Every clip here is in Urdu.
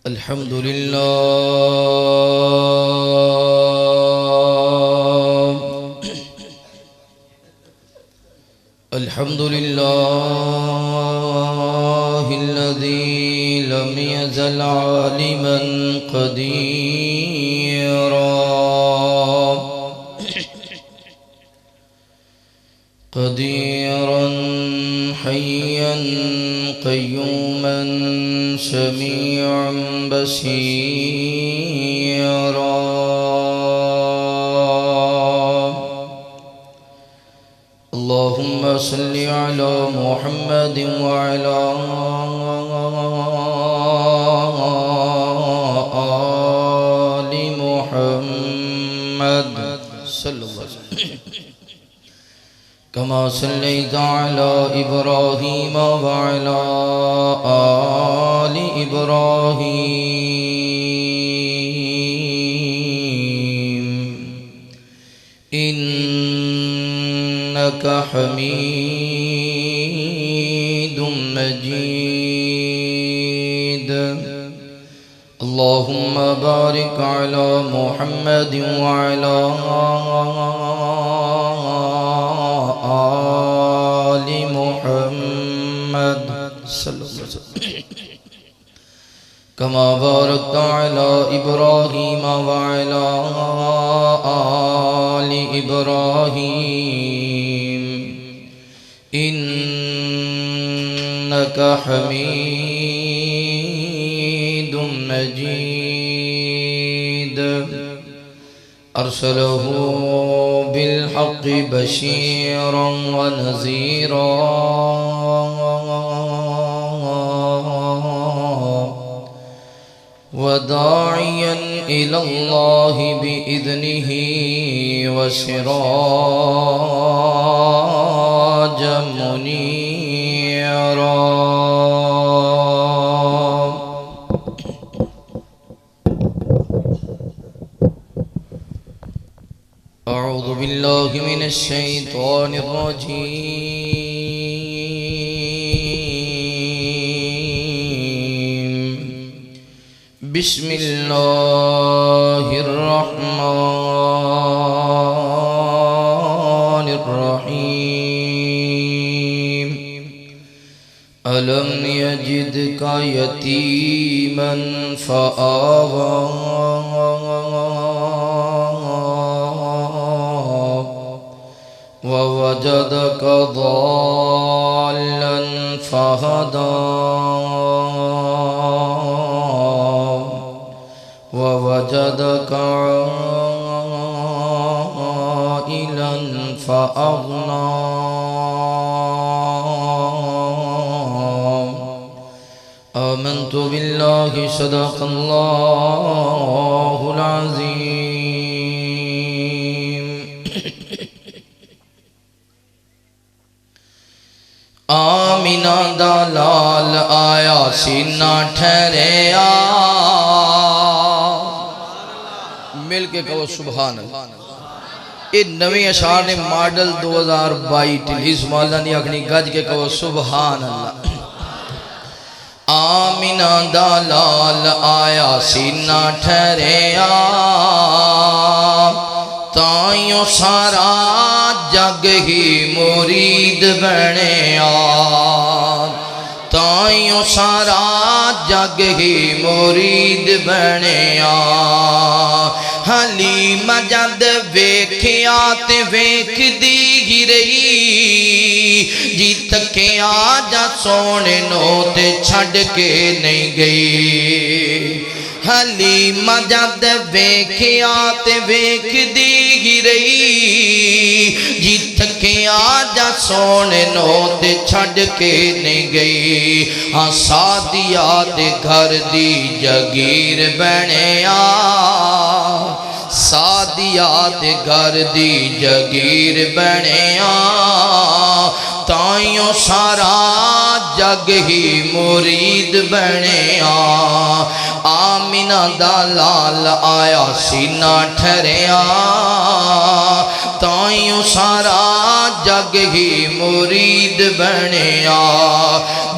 الحمد لله الحمد لله الذي لم يزل عالما قديرا حيا قيوما سميعا بصيرا اللهم صل على محمد وعلى آل محمد صلى الله عليه وسلم كما صليت على إبراهيم وعلى آل إبراهيم إنك حميد مجيد اللهم بارك على محمد وعلى آل محمد صلى الله عليه وسلم كما باركت على إبراهيم وعلى آل إبراهيم إنك حميد مجيد أرسله بالحق بشيرا ونذيرا وداعيا إلى الله بإذنه وسراجا منيرا أعوذ بالله من الشيطان الرجيم بسم الله الرحمن الرحيم ألم يجدك يتيما فآوى ووجدك ضالا فهدى ووجدك عائلا فأغنى آمنت بالله صدق الله العظيم آمینہ دا لال آیا سینہ ٹھہریا مل کے کہو سبحان اللہ یہ نویں اشعار نے ماڈل 2022 ٹلیس مولا نے اگنی گج کے کہو سبحان اللہ آمینہ دا لال آیا سینہ ٹھہریا تائیوں سارا جگ ہی مرید بنیا تائیوں سارا جگ ہی مرید بنیا حلیمہ جد ویکھیا تے ویکھ دی ہی رہی جی تکے آجا سونے نو تے چھڑ کے نہیں گئی حلیمہ جد ویکھیا تے ویکھ دی ہی رہی جی تھکے آجا سونے نو تے چھڑ کے نہیں گئی ہاں سادیا تے گھر دی جگیر بنیا سادیا تے گھر دی جگیر بنیا تائیوں سارا جگ ہی مرید بنیا آمینہ دا لال آیا سینہ ٹھہریا تائیوں سارا جگ ہی مرید بنیا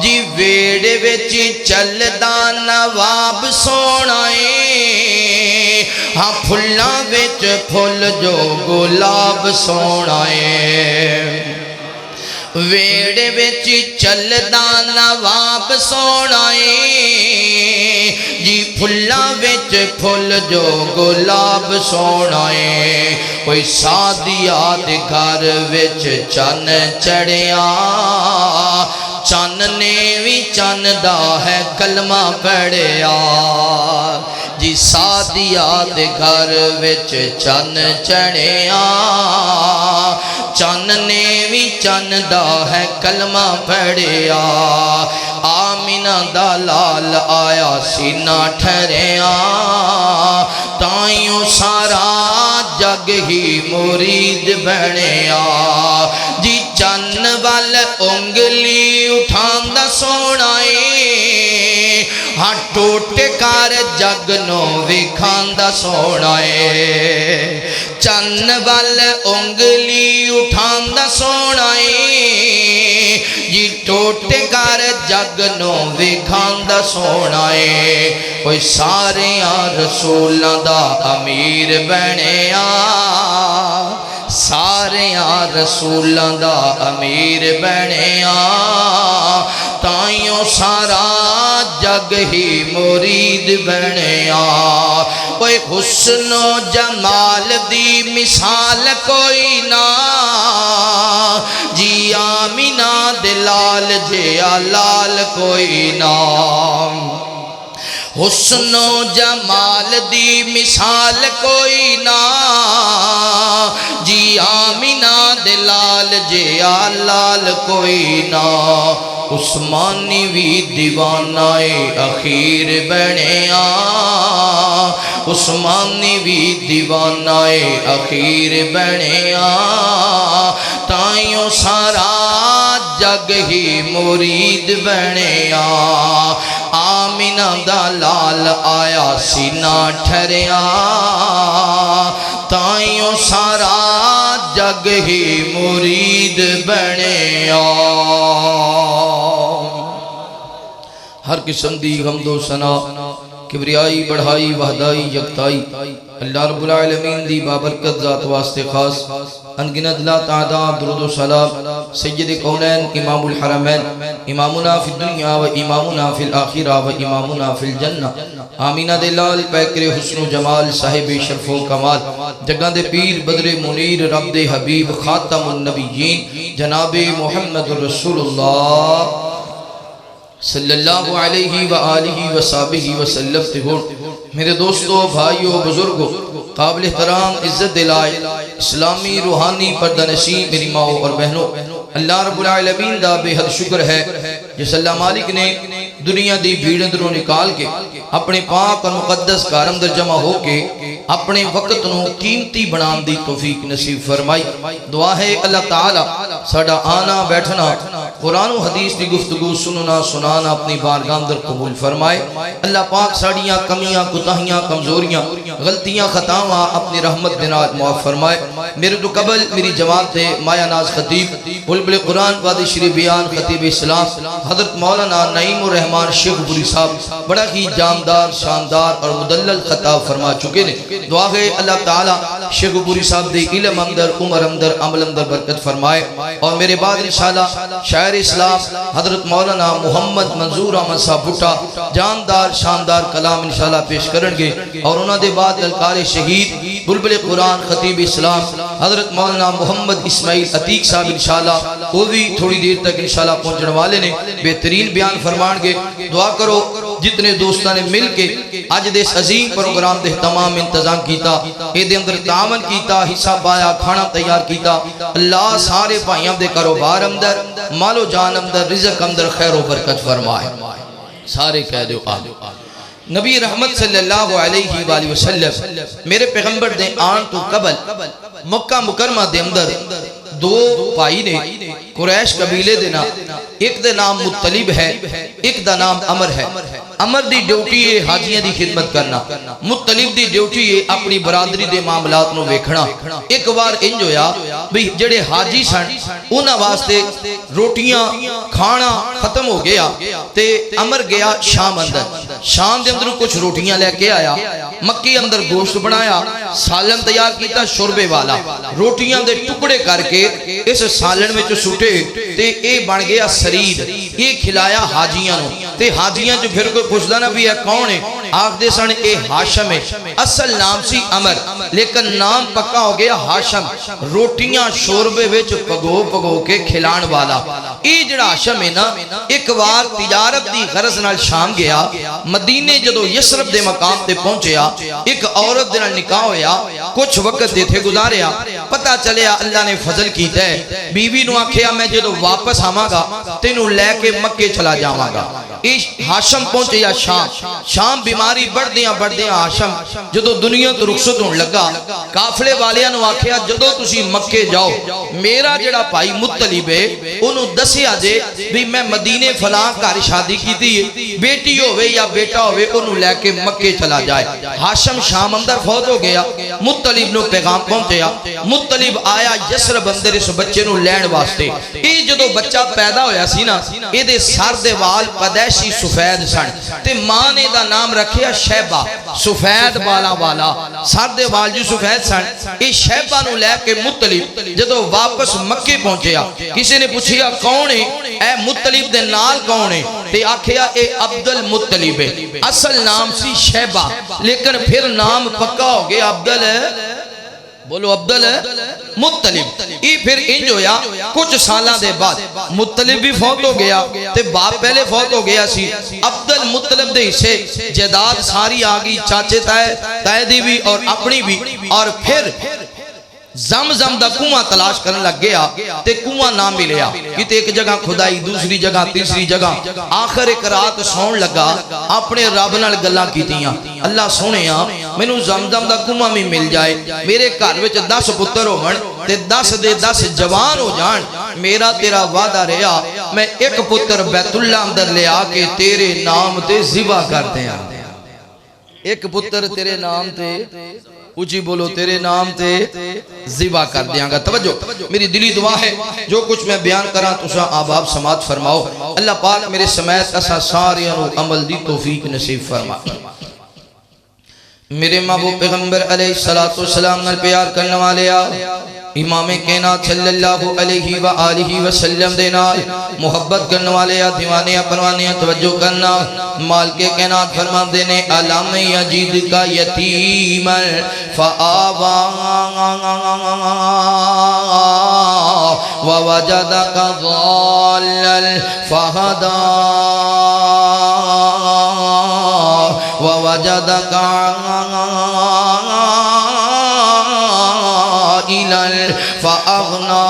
جی ویڑے وچ چلدا نواب سونا ہے ہاں پھلاں وچ پھل جو گلاب سونا ہے ویڑے وچ چلدا نواب سونا ہے جی پھلاں وچ پھل جو گلاب سونا ہے کوئی سادیا دے گھر وچ چن چڑھیا چن نے بھی چن دا ہے کلمہ پڑھیا جی سادیا دے گھر وچ چن چڑھیا چن نے بھی چن دا ہے کلمہ پڑھیا آمینہ دا لال آیا سینہ ٹھہریا تائیوں سارا جگ ہی مرید بنیا جی چن وال انگلی اٹھان دا سونا ہے ہاں ٹوٹ کر جگ نو وکھان دا سونا ہے چن وال انگلی اٹھان دا سونا ہے جی ٹوٹ کر جگ نو وکھان دا سونا ہے کوئی سارے رسولاں دا امیر بنیا سارے رسولاں دا امیر بنیا تائیوں سارا جگ ہی مرید بنیا کوئی حسن و جمال دی مثال کوئی نہ جی آمینہ دلال جیا لال کوئی نہ حسن و جمال دی مثال کوئی نہ جی آمینہ دلال جیا لال کوئی نہ عثمانی بھی دیوانہ اخیر بنیا عثمانی بھی دیوانہ اخیر بنیا تائیوں سارا جگ ہی مرید بنیا آمینہ دا لال آیا سینہ ٹھہریا تائیوں سارا جگ ہی مرید بنیا ہر قسم دی حمد و ثنا کبریائی بڑھائی وحدائی یکتائی اللہ رب العالمین دی بابرکت ذات واسطے خاص انگنت لا تعداد درود و سلام سید کونین امام الحرمین امامنا فی الدنیا و امامنا فی الاخرہ و امامنا فی الجنہ آمینہ دلال پیکر حسن و جمال صاحب شرف و کمال جگہ دے پیر بدر منیر رب دے حبیب خاتم النبیین جناب محمد رسول اللہ صلی اللہ علیہ وآلہ وصحبہ وسلم تہور میرے دوستو بھائیو بزرگو قابل احترام عزت دلائے اسلامی روحانی پردہ نشین میری ماں اور بہنوں اللہ رب العالمین دا بے حد شکر ہے جس اللہ مالک نے دنیا دی بھیڑ اندروں نکال کے اپنے پاک اور مقدس کارم در جمع ہو کے اپنے وقت نو قیمتی بنان دی توفیق نصیب فرمائی دعا ہے اللہ تعالی ساڑا آنا بیٹھنا قرآن و حدیث دی گفتگو سننا سنانا اپنی بارگاہ اندر قبول فرمائے اللہ پاک ساڑیاں کمیاں کتاہیاں کمزوریاں غلطیاں خطاواں اپنی رحمت دنات معاف فرمائے میرے تو قبل میری جماعت ہے مایا ناز خطیب بلبل قرآن وادی شریف بیان خطیب اسلام حضرت مولانا نعیم الرحمن شیخ بری صاحب بڑا ہی جامدار شاندار اور مدلل خطاب فرما چکے نے دعا ہے اللہ تعالی شیخ بری صاحب دے علم اندر عمر اندر عمل اندر برکت فرمائے اور میرے بعد انشاءاللہ شاعر اسلام حضرت مولانا محمد منظور احمد صاحب بھٹا جاندار شاندار کلام انشاءاللہ پیش کرنگے اور انہوں نے بعد الکار شہید بلبل قرآن خطیب اسلام حضرت مولانا محمد اسماعیل عتیق صاحب انشاءاللہ وہ بھی تھوڑی دیر تک انشاءاللہ پہنچنے والے نے بہترین بیان فرمان گے دعا کرو جتنے دوستان نے مل کے آج دیس عظیم پروگرام دے تمام انتظام کیتا اے دے اندر تعاون کیتا حصہ پایا کھانا تیار کیتا اللہ سارے بھائیاں دے کاروبار اندر مال و جان اندر رزق اندر خیر و برکت فرمائے سارے کہہ دو آمین نبی رحمت صلی اللہ علیہ وآلہ وسلم میرے پیغمبر دے آن تو قبل مکہ مکرمہ دے اندر دو بھائی نے قریش قبیلے دے نام، ایک دے نام مطلب ہے، ایک دا نام عمر ہے۔ عمر دی ڈیوٹی ہے حاجیاں دی خدمت کرنا، مطلب دی ڈیوٹی ہے اپنی برادری دے معاملات نو ویکھنا۔ ایک بار انج ہویا بھی جڑے حاجی سن انہاں واسطے روٹیاں کھانا ختم ہو گیا تے عمر گیا شام اندر، شام دے اندر کچھ روٹیاں لے کے آیا، مکی اندر گوشت بنایا، سالن تیار کیتا شوربے والا، روٹیاں دے ٹکڑے کر کے اس سالن میں جو سوٹے تے اے بن گیا سرید، یہ کھلایا حاجیاں نو تے حاجیاں جو پھر کوئی پوچھدا نا بھی ہے کون ہے، آکھ دے سن اے ہاشم ہے، اصل نام سی عمر لیکن نام پکا ہو گیا ہاشم، روٹیاں شوربے وچ پگو پگو کے کھلان والا۔ اے جڑا ہاشم ہے نا ایک بار تجارت دی غرض نال شام گیا، مدینے جدو یسرب دے مقام تے پہنچیا، ایک عورت دے نال نکاح ہویا، کچھ وقت دیتھے گزاریا، پتہ چلیا اللہ نے فضل کیتا ہے، بیوی نو آکھیا میں جدو واپس آواں گا تینوں لے کے مکے چلا جاواں گا۔ ہاشم پہنچیا شام، شام بیماری بڑھدیاں ہاشم جدو دنیا تو رخصت ہون لگا، قافلے والیاں نو آکھیا جدو تسی مکے جاؤ میرا جڑا بھائی مطلب ہے انہوں دسیا جے بھی میں مدینے فلاں گھر شادی کیتی ہے، بیٹی ہوئے یا بیٹا ہوئے انہوں لے کے مکے چلا جائے۔ ہاشم شام اندر فوت ہو گیا، مطلب نو پیغام پہنچیا، مطلب آیا یسرب اندر اس بچے نو لین واسطے۔ اے جدو بچہ پیدا ہویا سی نا اے دے سر دے وال پدیشی سفید سن تے ماں نے دا نام رکھیا شیبہ، سفید بالا والا سر دے وال جو سفید سن۔ اے شیبہ نو لے کے مطلب جدو واپس مکے پہنچیا، کسی نے پوچھیا کون ہے، اے مطلب دے نال کون ہے، تے آکھیا اے عبد المطلب ہے، اصل نام سی شیبہ لیکن پھر نام پکا ہو گیا بولو عبد المطلب۔ یہ پھر انج ہویا کچھ سالاں دے بعد مطلب بھی فوت ہو گیا تے باپ پہلے فوت ہو گیا سی، عبد المطلب دے حصے جائیداد ساری آگئی، چاچے تائے دی بھی اور اپنی بھی، اور پھر زمزم دا کنواں تلاش کرن لگ گیا تے کنواں نہ ملیا، کتے ایک جگہ کھدائی دوسری جگہ تیسری جگہ، آخر ایک رات سون لگا اپنے رب نال گلاں کیتیاں، اللہ سونیا مینوں زمزم دا کنواں بھی مل جائے، میرے گھر وچ 10 پتر ہون تے 10 دے 10 جوان ہو جان، میرا تیرا وعدہ رہا میں ایک پتر بیت اللہ اندر لے آ کے تیرے نام تے ذبح کر دیاں، ایک پتر تیرے نام تے اچھی بولو تیرے نام تے ذبح کر دیاں گا۔ توجہ میری دلی دعا ہے جو کچھ میں بیان کراں تساں آباب سماعت فرماؤ، اللہ پاک میرے سمیت اسا سارے عمل دی توفیق نصیب فرما۔ میرے محبوب پیغمبر علیہ السلام نال پیار کرنے والے امام کائنات صلی اللہ علیہ وآلہ وسلم دے نال محبت کرنے والے دیوانے پروانے توجہ کرنا، مالک کائنات فرماندے نے علم یجد کا یتیما فآوا ووجدک ضالا فہدا ووجدک عائلا فأغنا۔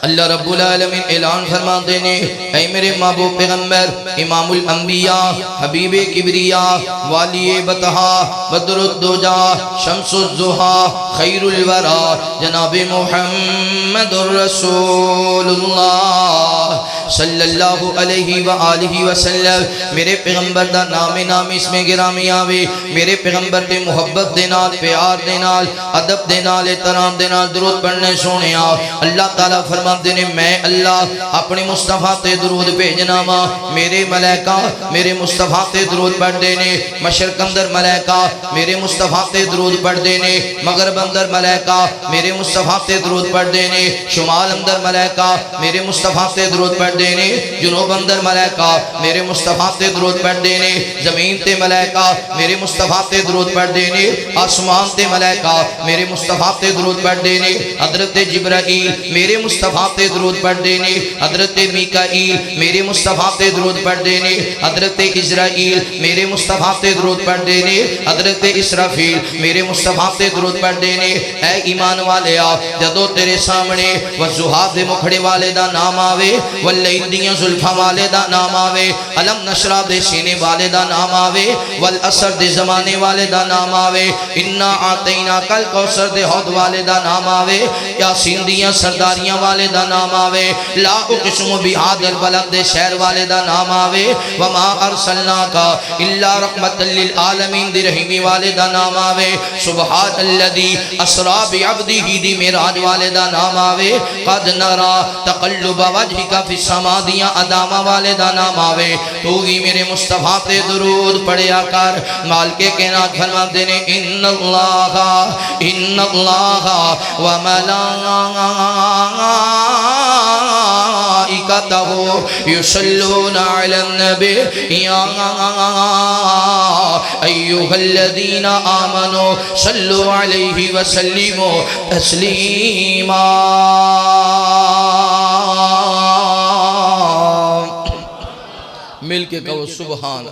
اللہ رب العالمین اعلان فرما دینے اے میرے محبوب پیغمبر امام الانبیاء حبیب کبریاء والی بطحا بدر الدجا شمس الزہا خیر الورا جناب محمد الرسول اللہ صلی اللہ علیہ وآلہ وسلم۔ میرے پیغمبر دا نام اس میں گرامی آوے، میرے پیغمبر دے محبت دے نال پیار دے نال ادب دے نال احترام دے نال درود پڑھنے سونے آ۔ اللہ تعالیٰ فرما دینے میں اللہ اپنے مصطفیٰ تے درود بھیجنا وا، میرے ملائکہ میرے مصطفیٰ تے درود پڑھ دینے، مشرق اندر ملائکہ میرے مصطفیٰ تے درود پڑھ دینے، مغرب اندر ملائکہ میرے مصطفیٰ تے درود پڑھ دینے، شمال اندر ملائکہ میرے مصطفیٰ تے درود پڑھ دینے، جنوب اندر ملائکہ میرے مصطفیٰ تے درود پڑھ دینے، زمین تے ملائکہ میرے مصطفیٰ تے درود پڑھ دینے، آسمان تے ملائکہ میرے مصطفیٰ تے درود پڑھ دینے، حضرت جبرائیل میرے مصطفیٰ تے درود پڑھ دینے، حضرت میکائیل میرے مصطفیٰ تے درود پڑھ دینے، حضرت اسرائیل میرے مصطفیٰ تے درود پڑھ دینے، حضرت اسرافیل میرے مصطفیٰ تے درود پڑھ دینے۔ اے ایمان والے آ جدو تیرے سامنے وضحا دے مکھڑے والے دا نام آوے، واللہ واللیل دیاں زلفا والے دا نام آوے علم نشرہ دے سینے والے دا نام آوے والعصر دے زمانے والے دا نام آوے انا آتینا کل کوثر دے حوض والے دا نام آوے یاسین دیاں سرداریاں والے دا نام آوے لا اقسم بہذا البلد دے شہر والے دا نام آوے وما ارسلناکا الا رحمت للعالمین دی رحیمی والے دا نام آوے سبحان الذی اسرا بعبدہ دی معراج والے دا نام آوے قد نرا تقلب وجہکا فی السما دیاں ادامہ والے دا نام آوے تو بھی میرے مصطفیٰ تے درود پڑھیا کر مالکے کے نات فرما دینے ان اللہ و ملائکتہ یصلون علی النبی یا ایوہا الذین آمنوا صلو علیہ وسلموا تسلیما مل کے کہو سبحان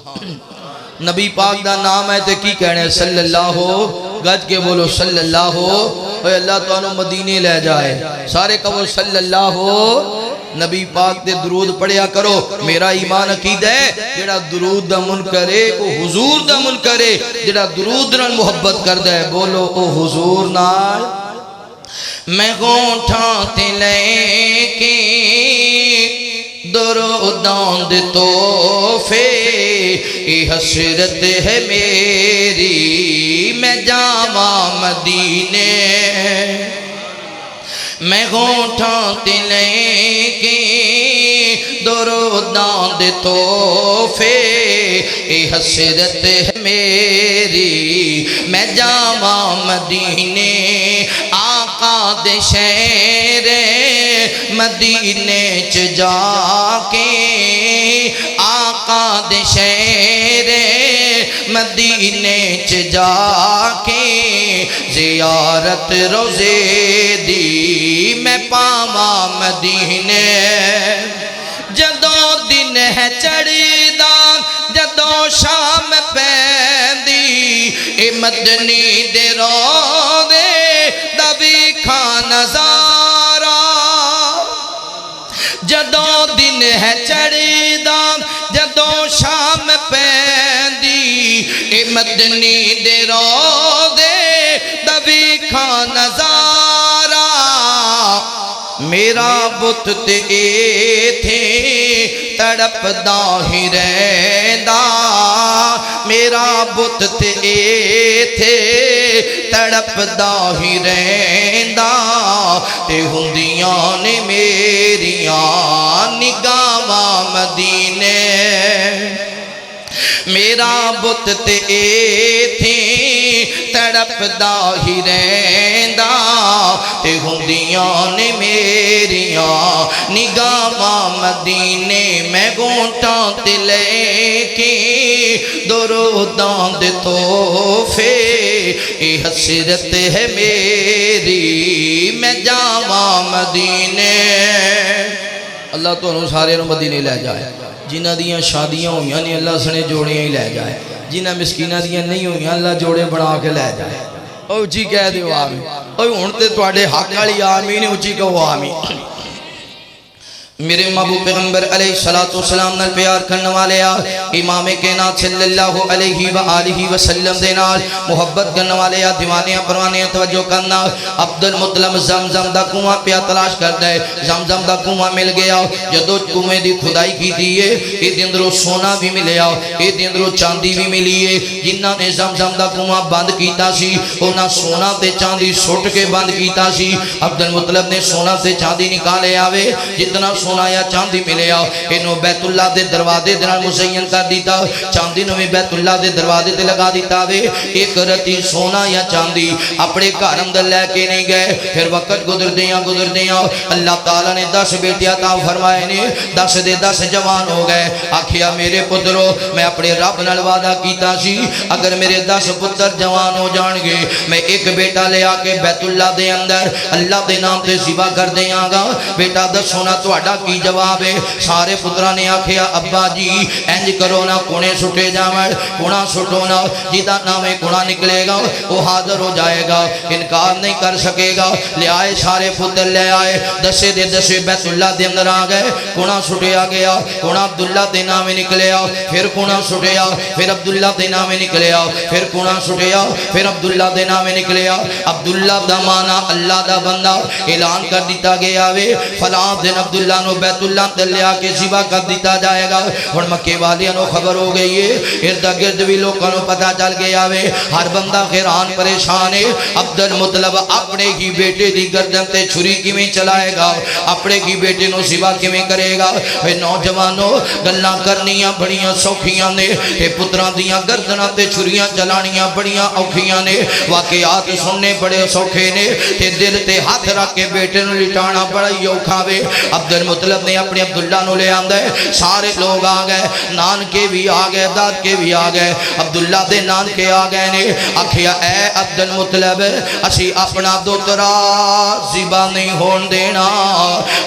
نبی پاک دا نام ہے تے کی کہنے صلی اللہ گج کے بولو صلی اللہ اے اللہ تو انہوں مدینے لے جائے سارے کہو صلی اللہ نبی پاک دے درود پڑھیا کرو میرا ایمان عقید ہے جڑا درود دا من کرے او حضور دا من کرے جڑا درود نال محبت کر دے بولو او حضور نال میں گونٹھاں تے لے کے دروداں دے تحفے یہ حسرت ہے میری میں جاواں مدینے میں گونٹھاں تے لے کے دروداں دے تحفے یہ حسرت ہے میری میں جاواں مدینے آقا دے شہر مدینے چ جا کے آقا دے شہر مدینے چ جا کے زیارت روزے دی میں پاواں مدینے جدوں دن ہے چڑھدا جدوں شام پیندی اے مدنی دے روضے دا ویکھاں نظارہ جدوں دن ہے چڑھدا جدوں شام پیندی اے مدنی دے روضے دا ویکھاں نظارہ میرا بت تے ایتھے تڑپ دا ہی رہندا میرا بت تے ایتھے تڑپ دا ہی رہندا تے ہوندیاں نے میریاں نگاواں مدینے میرا بت تے ایتھے تڑپ دا ہی رہندا تے ہوندیاں نے میریاں نگاواں مدینے میں گونٹاں تے لے کے دروداں دے تحفے اے حسرت ہے میری میں جاواں مدینے اللہ تو انہوں سارے نو مدینے لے جائے جنہ دیاں شادیاں ہوئیاں نہیں اللہ سنے جوڑیاں ہی لے جائے جنہ مسکینہ دیاں نہیں ہوئیاں اللہ جوڑے بڑھا کے لے جائے او جی کہہ دیو آمین او ہونتے تو آڑے حق والی آمین اچھی کہو آمین میرے محبوب پیغمبر علیہ السلام نال پیار کرنے والے امام کائنات صلی اللہ علیہ وآلہ وسلم دے نال محبت کرنے والے دیوانے پروانے توجہ کرنا عبد المطلب زمزم دا کنواں پیا تلاش کر دے زمزم دا کنواں مل گیا جدو کنویں دی کھدائی کی دیئے اے دندرو سونا بھی ملیا اے دندرو چاندی بھی ملیے جنہ نے زمزم دا کنواں بند کیتا سی اونا سونا تے چاندی سٹ کے بند کیتا سی عبد المطلب نے سونا تے چاندی نکالے آوے جتنا سونا یا چاندی ملے آو انہوں بیت اللہ دے دروازے دنال مزین کر دیتا چاندی نو بھی بیت اللہ دے دروازے دے لگا دیتا وے ایک رتی سونا یا چاندی اپنے کارم دل لے کے نہیں گئے پھر وقت گزر دیاں اللہ تعالیٰ نے 10 بیٹی عطا فرمائے نے 10 دے 10 جوان ہو گئے آکھیا میرے پترو میں اپنے رب نال وعدہ کیتا سی اگر میرے 10 پتر جوان ہو جان گے میں ایک بیٹا لے آکے بیت اللہ دے اندر اللہ دے نام تے ذبح کر دیاں گا بیٹا 10 سونا تو اڈا کی جواب ہے؟ سارے پترا نے آکھیا ابا جی انج کرو نا کونے سٹے جاویں کونا سٹو نا جیدا نام کونا نکلے گا وہ حاضر ہو جائے گا انکار نہیں کر سکے گا لے آئے سارے پتر لے آئے دسے دے دسے بیت اللہ دے اندر آ گئے کونا سٹیا گیا کونا عبداللہ دے نام نکلیا پھر کونا سٹیا پھر عبداللہ دے نام نکلیا پھر کونا سٹیا پھر عبداللہ دے نام نکلیا عبداللہ دا مانا اللہ دا بندہ اعلان کر دیتا گیا وے فلاں دن عبداللہ نو بیت اللہ تے لیا کے ذبح کر دیتا جائے گا اور مکے والیاں نو خبر ہو گئی ہے ارد گرد بھی لوگوں نو پتہ چل گیا وے ہر بندہ حیران پریشان ہے عبد المطلب اپنے ہی بیٹے دی گردن تے چھری کیویں چلائے گا اپنے ہی بیٹے نو ذبح کیویں کرے گا اے نوجوانوں گلاں کرنیاں بڑیاں سوکھیاں نے تے پتراں دیاں گردناں تے چھریاں چلانیاں بڑیاں اوکھیاں نے واقعات سننے بڑے سوکھے نے تے دل تے ہاتھ رکھ کے بیٹے نو لٹانا بڑا ہی اوکھا وے عبد المطلب نے اپنے عبداللہ نو لے آندا ہے سارے لوگ آ گئے نان کے بھی آ گئے داد کے بھی آ گئے عبداللہ دے نان کے آ گئے نے آکھیا اے عبد المطلب اسی اپنا دوترا ذبح نہیں ہون دینا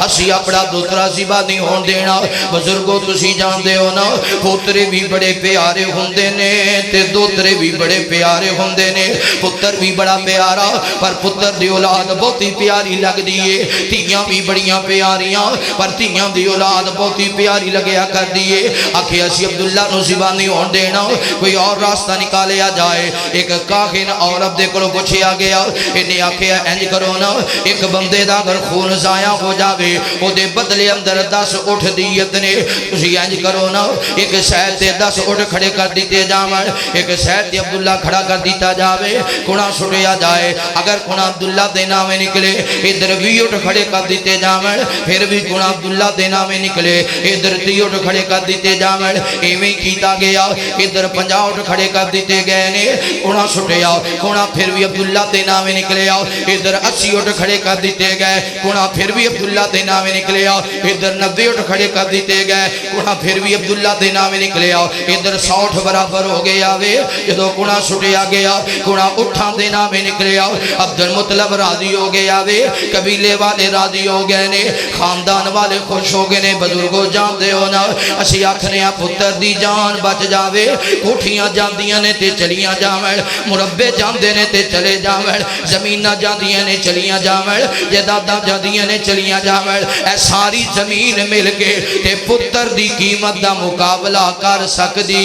اسی اپنا دوترا ذبح نہیں ہون دینا بزرگوں تسی جاندے ہو نا پوترے بھی بڑے پیارے ہوندے نے تے دوترے بھی بڑے پیارے ہوندے نے پتر بھی بڑا پیارا پر پتر دی اولاد بہت ہی پیاری لگ دیئے تیاں بھی بڑیاں پیاریاں پر تیاں دی اولاد بہت ہی پیاری لگیا کر دیئے آکھے اسی عبداللہ نو ذبح نہیں ہون دینا کوئی اور راستہ نکالیا جائے ایک کاخن عورت دے کلو پوچھیا گیا انہیں آکھیا انج کرو نا ایک بندے دا اگر خون ضائع ہو جاوے او دے بدلے اندر 10 اٹھ دیت نے تسی انج کرو نا ایک سید تے 10 اٹھ کھڑے کر دیتے جاویں ایک سید تے عبداللہ کھڑا کر دیتا جاوے کونا سٹیا جائے اگر کونا عبداللہ دے نامے نکلے ادھر 20 اٹھ کھڑے کر دیتے جاویں پھر بھی کونا عبداللہ دے نامے نکلے ادھر 30 اٹھ کھڑے کر دیتے جاویں ایویں کیتا گیا ادھر 50 اٹھ کھڑے کر دیتے گئے نے کونا سٹیا کونا پھر بھی عبداللہ دے نامے نکلے ادھر 80 اٹھ کھڑے کر دیتے گئے کونا پھر بھی عبداللہ دے نامے نکلے ادھر 90 اٹھ کھڑے کر دیتے گئے کونا پھر بھی عبداللہ دے نامے نکلے ادھر 100 اٹھ برابر ہو گیا وے جدو کونا سٹیا گیا کونا اٹھاں دے نامے نکلے عبد المطلب راضی ہو گیا وے قبیلے والے راضی ہو گئے نے خاندان والے خوش ہو گئے نے بزرگوں جان دے ہونا اسی آکھنے پتر دی جان بچ جاوے کوٹھیاں جاندیاں نے تے چلیاں جاویں مربے جاندے نے تے چلے جاویں زمیناں جاندیاں نے چلیاں جاویں جائیداداں جاندیاں نے چلیاں جاویں اے ساری زمین مل کے تے پتر دی قیمت دا مقابلہ کر سکدی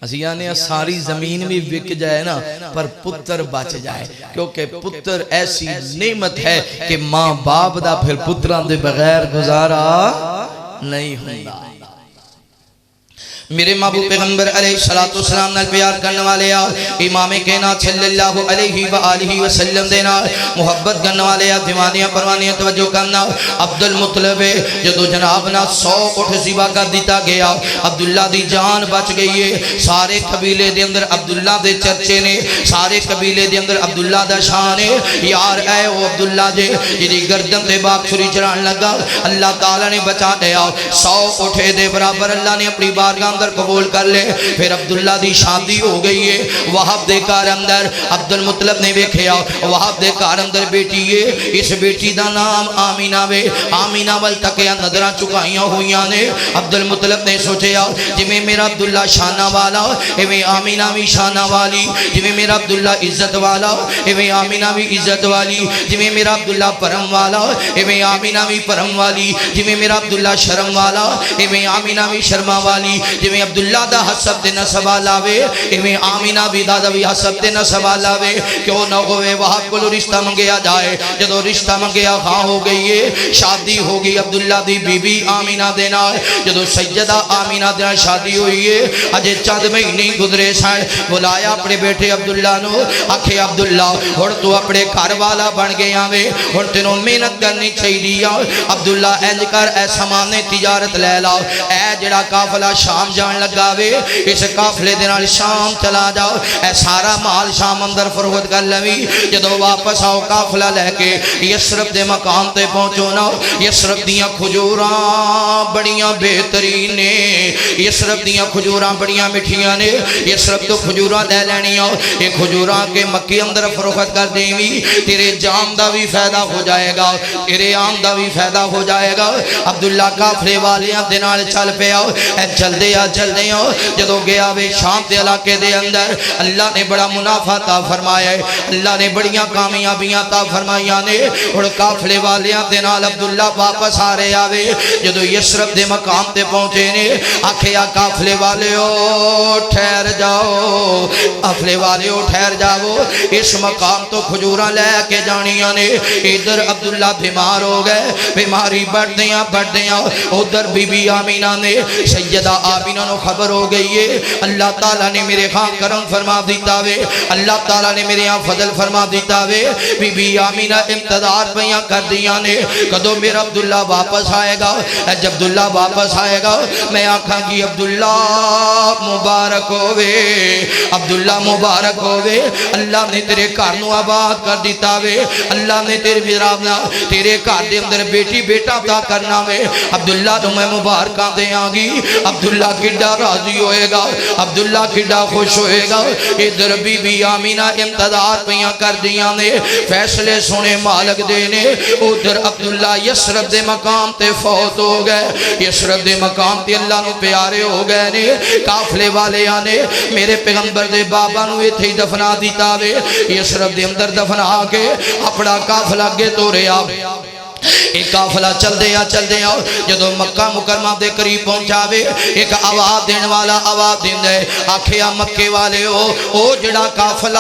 اسی آنے ساری زمین بھی وک جائے نا پر پتر بچ جائے کیونکہ پتر ایسی نعمت ہے کہ ماں باپ دا پھر پتران دے بغیر گزارا نہیں ہوتا میرے محبوب پیغمبر علیہ السلام نال پیار کرنے والے امام کائنات صلی اللہ علیہ وآلہ وسلم دینا محبت کرنے والے دیوانیاں پروانیاں توجہ کرنا عبد المطلب جدو جناب نا 100 اٹھ ذبح کر دیتا گیا عبداللہ دی جان بچ گئی ہے سارے قبیلے دے اندر عبداللہ دے چرچے نے سارے قبیلے دے اندر عبداللہ دا شان ہے یار اے وہ عبداللہ جے جدی گردن دے باپ چھری چران لگا اللہ تعالیٰ نے بچا دیا 100 اٹھے دے برابر اللہ نے اپنی بارگاہ اندر قبول کر لے پھر عبداللہ دی شادی ہو گئی ہے وہاب دے کار اندر عبد المطلب نے بیکھیا وہاب دے کار اندر بیٹی ہے اس بیٹی دا نام آمینہ وے آمینہ وال تکیا نظرہ چکائیاں ہوئیاں نے عبد المطلب نے سوچیا جمیں میرا عبداللہ شانہ والا ایویں آمینہ بھی شانہ والی جمیں میرا عبداللہ عزت والا ایویں آمینہ بھی عزت والی جمیں میرا عبداللہ پرم والا ایویں آمینہ بھی پرم والی جمیں میرا عبداللہ شرم والا ایویں آمینہ بھی شرما والی جمیں عبداللہ دا حسب دے نسب آلاوے ایویں آمینہ بھی دادا بھی حسب دے نسب آلاوے کیوں نہ ہوئے وہاں کلو رشتہ منگیا جائے جدو رشتہ منگیا خواہ ہو گئی ہے شادی ہوگی عبداللہ دی بی بی آمینہ دینا جدو سیدہ آمینہ دینا شادی ہوئی ہے اجے چند مہینے گزرے سائیں بلایا اپنے بیٹے عبداللہ نو آکھے عبداللہ اور تو اپنے گھر والا بن گیا میں اور تینوں محنت کرنی چاہیے عبداللہ انج کر اے سامان تجارت لے لا اے جڑا قافلہ شام جان لگا وے اس قافلے دے نال شام چلا جاؤ اے سارا مال شام اندر فروخت کر لوی جدو واپس آؤ قافلہ لے کے یسرب دے مقام تے پہنچو نا یسرب دیاں کھجوراں بڑیاں بہترین نے یسرب دیاں کھجوراں بڑیاں مٹھیاں نے یسرب تو کھجوراں لے لینیاں یہ کھجوراں کے مکی اندر فروخت کر دیں گی تیرے جام دا بھی فائدہ ہو جائے گا تیرے آم دا بھی فائدہ ہو جائے گا عبداللہ قافلے والیاں دے نال چل پہ آؤ اے چل دے آؤ جدو گیا وے شام دے علاقے دے اندر اللہ نے بڑا منافع تا فرمایا ہے اللہ نے بڑیاں کامیابیاں تا فرمائیاں نے اور قافلے والیاں دے نال عبداللہ واپس آ رہے آوے جدو یسرب دے مقام تے پہنچے نے آکھیا قافلے والیو ٹھہر جاؤ قافلے والیو ٹھہر جاؤ اس مقام تو کھجوراں لے کے جانیاں نے ادھر عبداللہ بیمار ہو گئے بیماری بڑھ دیاں ادھر بی بی آمینہ نے سیدہ آمینہ نو خبر ہو گئی ہے اللہ تعالیٰ نے میرے خان کرم فرما دیتا وے اللہ تعالیٰ نے میرے یہاں فضل فرما دیتا وے بی بی آمینہ امتدار بیاں کر دیاں نے کدو میرا عبداللہ واپس آئے گا جب عبداللہ واپس آئے گا میں آنکھاں گی عبداللہ مبارک ہوئے عبداللہ مبارک ہوئے اللہ نے تیرے کارنو آباد کر دیتا وے اللہ نے تیرے بیرابنا تیرے کار دے اندر بیٹی بیٹا تا کرنا وے عبداللہ تو میں مبارکاں دے آنگی عبداللہ کڈا راضی ہوئے گا عبداللہ کڈا خوش ہوئے گا ادھر بی بی آمینہ امتدار پیاں کر دیاں نے فیصلے سونے مالک دینے ادھر عبداللہ یسرب دے مقام تے فوت ہو گئے یسرب دے مقام تے اللہ نو پیارے ہو گئے نے قافلے والے آنے میرے پیغمبر دے بابا نو یہ تھی دفنا دیتا وے یسرب دے اندر دفنا کے اپنا قافلہ گے تو رہا ایک قافلہ چل دیا جدو مکہ مکرمہ دے قریب پہنچاوے ایک آواز دین والا آواز دین دے آکھیا مکے والے او جڑا قافلہ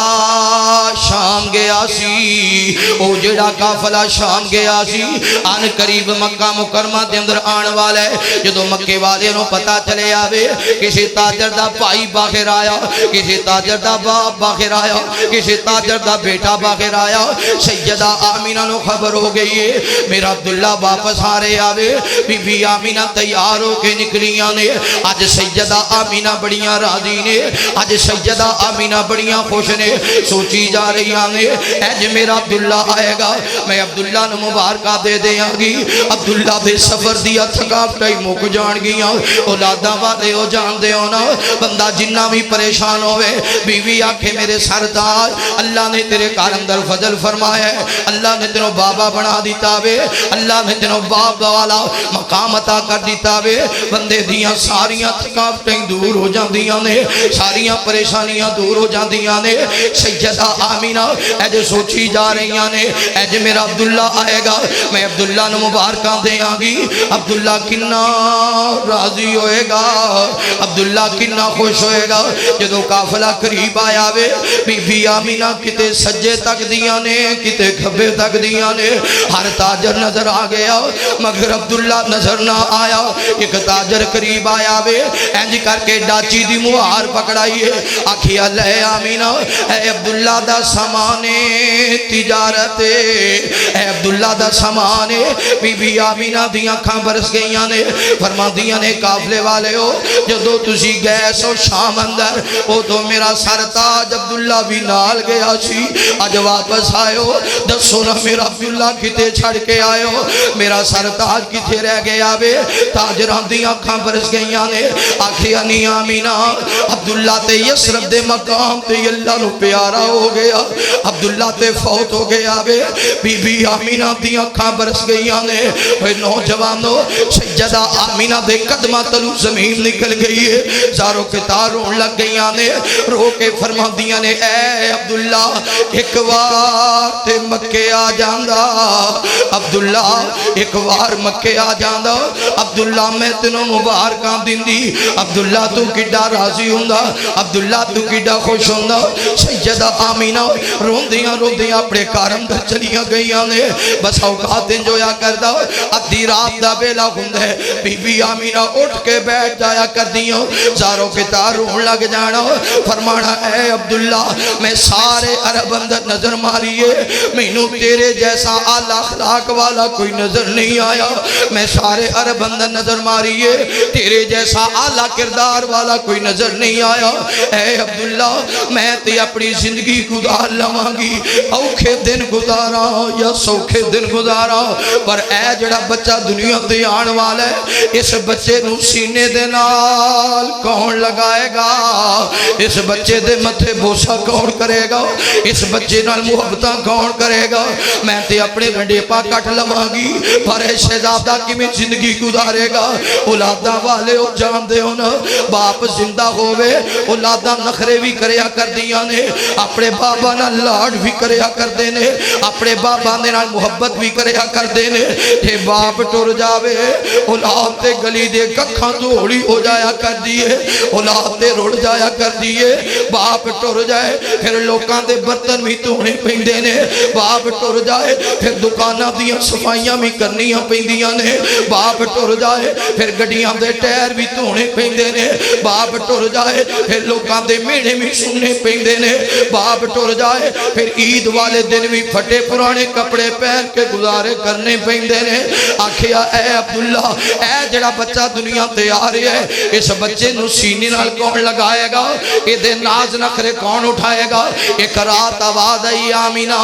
شام گیا سی او جڑا قافلہ شام گیا سی آن قریب مکہ مکرمہ دے اندر آن والا ہے جدو مکے والے نو پتا چلے آوے کسی تاجر دا بھائی باخر آیا کسی تاجر دا باپ باخر آیا کسی تاجر دا بیٹا باخر آیا سیدہ آمینہ نو خبر ہو گئی ہے میرا عبداللہ واپس آ رہے آوے بی بی آمینہ تیار ہو کے نکلیاں نے آج سیدہ آمینہ بڑیاں راضی نے آج سیدہ آمینہ بڑیاں خوش نے سوچی جا رہی آنے اج میرا عبداللہ آئے گا میں عبداللہ نے مبارکہ دے دے آنگی عبداللہ دے سفر دیا تھکاپ ٹائی موک جان گیا اولادہ والے ہو جان دے ہونا بندہ جنہ بھی پریشان ہوئے بیوی آنکھیں میرے سردار اللہ نے تیرے کار اندر فضل فرمایا ہے اللہ نے تینوں بابا بنا دیتا وے اللہ نے تینوں باپ والا مقام عطا کر دیتا وے بندے دیاں ساریاں تھکاوٹیں دور ہو جاندیاں نے ساریاں پریشانیاں دور ہو جاندیاں نے سیدہ آمینہ اج سوچی جا رہیاں نے اج میرا عبداللہ آئے گا میں عبداللہ نے مبارکاں دے آنگی عبداللہ کنہ راضی ہوئے گا عبداللہ کنہ خوش ہوئے گا جدو قافلہ قریب آیا وے بی بی آمینہ کتے سجے تک دیاں نے کتے کھبے تک دیاں نے ہر تاجر نظر آ گیا مگر عبداللہ نظر نہ آیا ایک تاجر قریب آیا وے انج کر کے ڈاچی دی مہار پکڑائیے آکھیا لے آمینہ اے عبداللہ دا سامانے تجارت اے عبداللہ دا سامانے بی بی آمینہ دیاں کھاں برس گئیاں نے فرما دیاں نے قافلے والے ہو جدو تسی گئے سو شام اندر او تو میرا سرتاج عبداللہ بھی نال گیا سی آج واپس آئے ہو دسو نا میرا عبداللہ کتے چھڑ کے آئے ہو میرا سرتاج کتے رہ گیا بے تاجران دیاں کھاں برس گئیاں نے آکھیا نہیں آمینہ عبداللہ تے یسرب دے مقام تے اللہ نو پیارا ہو گیا عبداللہ تے فوت ہو گیا بے بی بی آمینہ دیاں کھاں برس گئیاں نے اے نوجوانو سیدہ آمینہ دے قدمہ تلو زمین نکل گئی ہے زاروں کے تاروں لگ گئیاں نے رو کے فرما دیاں نے اے عبداللہ ایک وار تے مکے آ جاندہ عبداللہ ایک وار مکے آ جاندہ عبداللہ میں تنوں مبارکاں دن دی عبداللہ تو کڈا راضی ہوندہ عبداللہ تو کڈا خوش ہوندہ سیدہ آمینہ رون روندیاں روندیاں اپنے گھر اندر چلیاں گئیاں نے بس اوقات انجویا کردا ادھی رات دا ویلا ہوندا ہے بی بی آمینہ اٹھ کے بیٹھ جایا کردیاں زاروں کے تار رون لگ جانا فرمانا اے عبداللہ میں سارے عرب اندر نظر ماریے مینوں تیرے جیسا اعلی اخلاق والا کوئی نظر نہیں آیا میں سارے عرب اندر نظر ماریے تیرے جیسا اعلی کردار والا کوئی نظر نہیں آیا اے عبداللہ میں تے اپنی زندگی گزار لواں گی اوکھے دن گزارا یا سوکھے دن گزارا پر اے جڑا بچہ دنیا تے آن والا ہے اس بچے نو سینے دے نال کون لگائے گا اس بچے دے متھے بوسا کون کرے گا اس بچے نال محبتاں کون کرے گا میں تے اپنے گھنڈے پا کٹ لواں گی پر اے شہزادہ کی میں زندگی گزارے گا اولاداں والے ہو جان دے ہو نا باپ زندہ ہوئے اولاداں نخرے بھی کریا کر دیا نے اپنے بابا نال لاڈ بھی کریا کر دینے اپنے بابا نے نال محبت بھی کریا کر دینے کہ باپ ٹر جاوے اولاد تے گلی دے ککھاں دوڑی ہو جایا کر دیئے اولاد تے روڑ جایا کر دیئے باپ ٹر جائے پھر لوکاں دے برتن بھی تونے پہندے نے باپ ٹر جائے پھر دکانہ دیاں صفائیاں بھی کرنیاں پہندیاں نے باپ ٹر جائے پھر گڑیاں دے ٹیر بھی تونے پہندے نے باپ ٹر جائے پھر لوکاں دے میڑے بھی سننے پہندے نے باپ ٹر جائے پھر عید والے دن بھی پھٹے پرانے کپڑے پہن کے گزارے کرنے پہندے نے آکھیا اے عبداللہ اے جڑا بچہ دنیا تے آ رہے ہے اس بچے نو سینے نال کون لگائے گا یہ دے ناز نخرے کون اٹھائے گا ایک رات آواز آئی آمینہ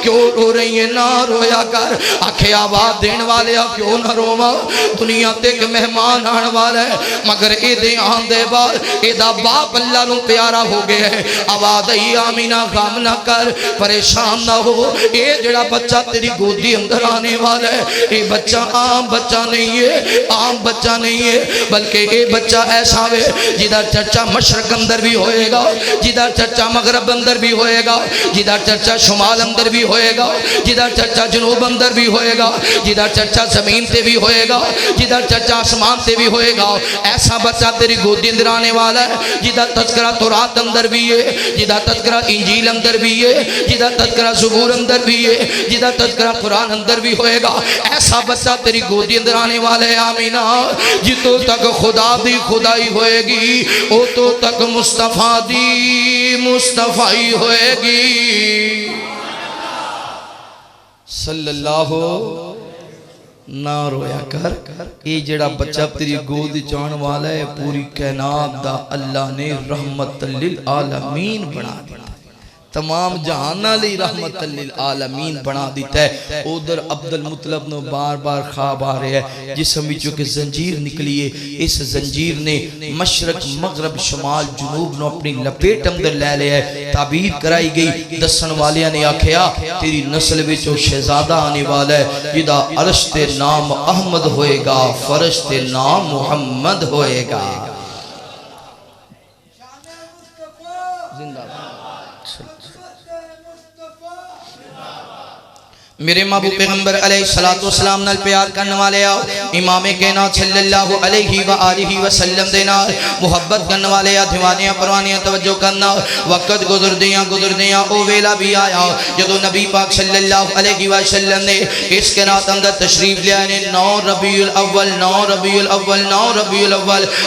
کیوں رو رہی ہے نہ رویا کر آکھے آواز دین والے کیوں نہ روما دنیا تے ایک مہمان آن والا ہے مگر اے دے آن دے بعد اے دا باپ اللہ نو پیارا ہو گئے ہے آواز آئی آمینہ غم نہ کر پریشان نہ ہو اے جڑا بچہ تیری گودی اندر آنے والا ہے اے بچہ عام بچہ نہیں ہے عام بچہ نہیں ہے بلکہ اے بچہ ایسا ہے جدھر چرچا مشرق اندر بھی ہوئے گا جدھر چرچا مغرب اندر بھی ہوئے گا جدھر چرچا شمال اندر بھی ہوئے گا جدھر چرچا جنوب اندر بھی ہوئے گا جدھر چرچا زمین تے بھی ہوئے گا جدھر چرچا آسمان تے بھی ہوئے گا ایسا بچہ تیری گودی اندر آنے والا ہے جدھر تذکرہ تورات اندر بھی ہے جدھر تذکرہ انجیل اندر بھی ہے جدھر تذکرہ زبور اندر بھی ہے جدھر تذکرہ قرآن اندر بھی ہوئے گا ایسا بچہ تیری گودی اندر آنے والا ہے آمینہ جتوں تک خدا دی خدائی ہوئے گی او تو تک مصطفیٰ دی مصطفیٰ ہوئے گی صلی اللہ نہ رویا کر اے جڑا بچہ تیری گود جان والا ہے پوری کائنات دا اللہ نے رحمت للعالمین بنا دیتا تمام جہانہ لی رحمت للعالمین بنا دیتا ہے ادھر عبد المطلب نے بار بار خواب آ رہے ہیں جسم بھی چونکہ زنجیر نکلی ہے اس زنجیر نے مشرق مغرب شمال جنوب نے اپنی لپیٹ اندر لے لیا ہے تعبیر کرائی گئی دسن والیاں نے آکھیا تیری نسل بھی چو شہزادہ آنے والا ہے جدا عرش تے نام احمد ہوئے گا فرش تے نام محمد ہوئے گا میرے محبوب پیغمبر علیہ السلام نال پیار کرنے والے آؤ امام کائنات صلی اللہ علیہ وآلہ وسلم دینا محبت کرنے والے آؤ دیوانیاں پروانیاں توجہ کرنا وقت گزر دیاں او ویلا بھی آیا جدو نبی پاک صلی اللہ علیہ وسلم نے اس کے رات اندر تشریف لیا نے 9 ربیع الاول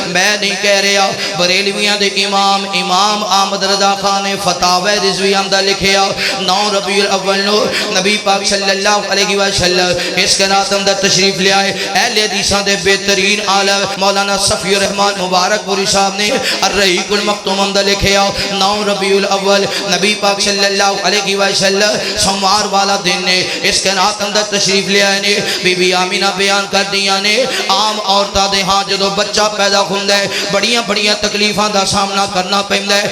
میں نہیں کہہ رہا بریلویاں دے امام احمد رضا خان نے فتاوی رضویہ اندر لکھیا 9 ربیع الاول نبی پاک صلی اللہ علیہ وسلم اس کے رات اندر تشریف لے آئے اہل حدیثاں دے بہترین عالم مولانا صفی الرحمن مبارک پوری صاحب نے الرحیق المختوم اندر لکھے 9 ربیع الاول نبی پاک صلی اللہ علیہ وسلم سوموار والا دن نے اس کے رات اندر تشریف لے آئے نے بی بی آمینہ بیان کر دیا نے عام عورتاں دے ہاں جدو بچہ پیدا ہوندا ہے بڑیاں تکلیفاں دا سامنا کرنا پیندا ہے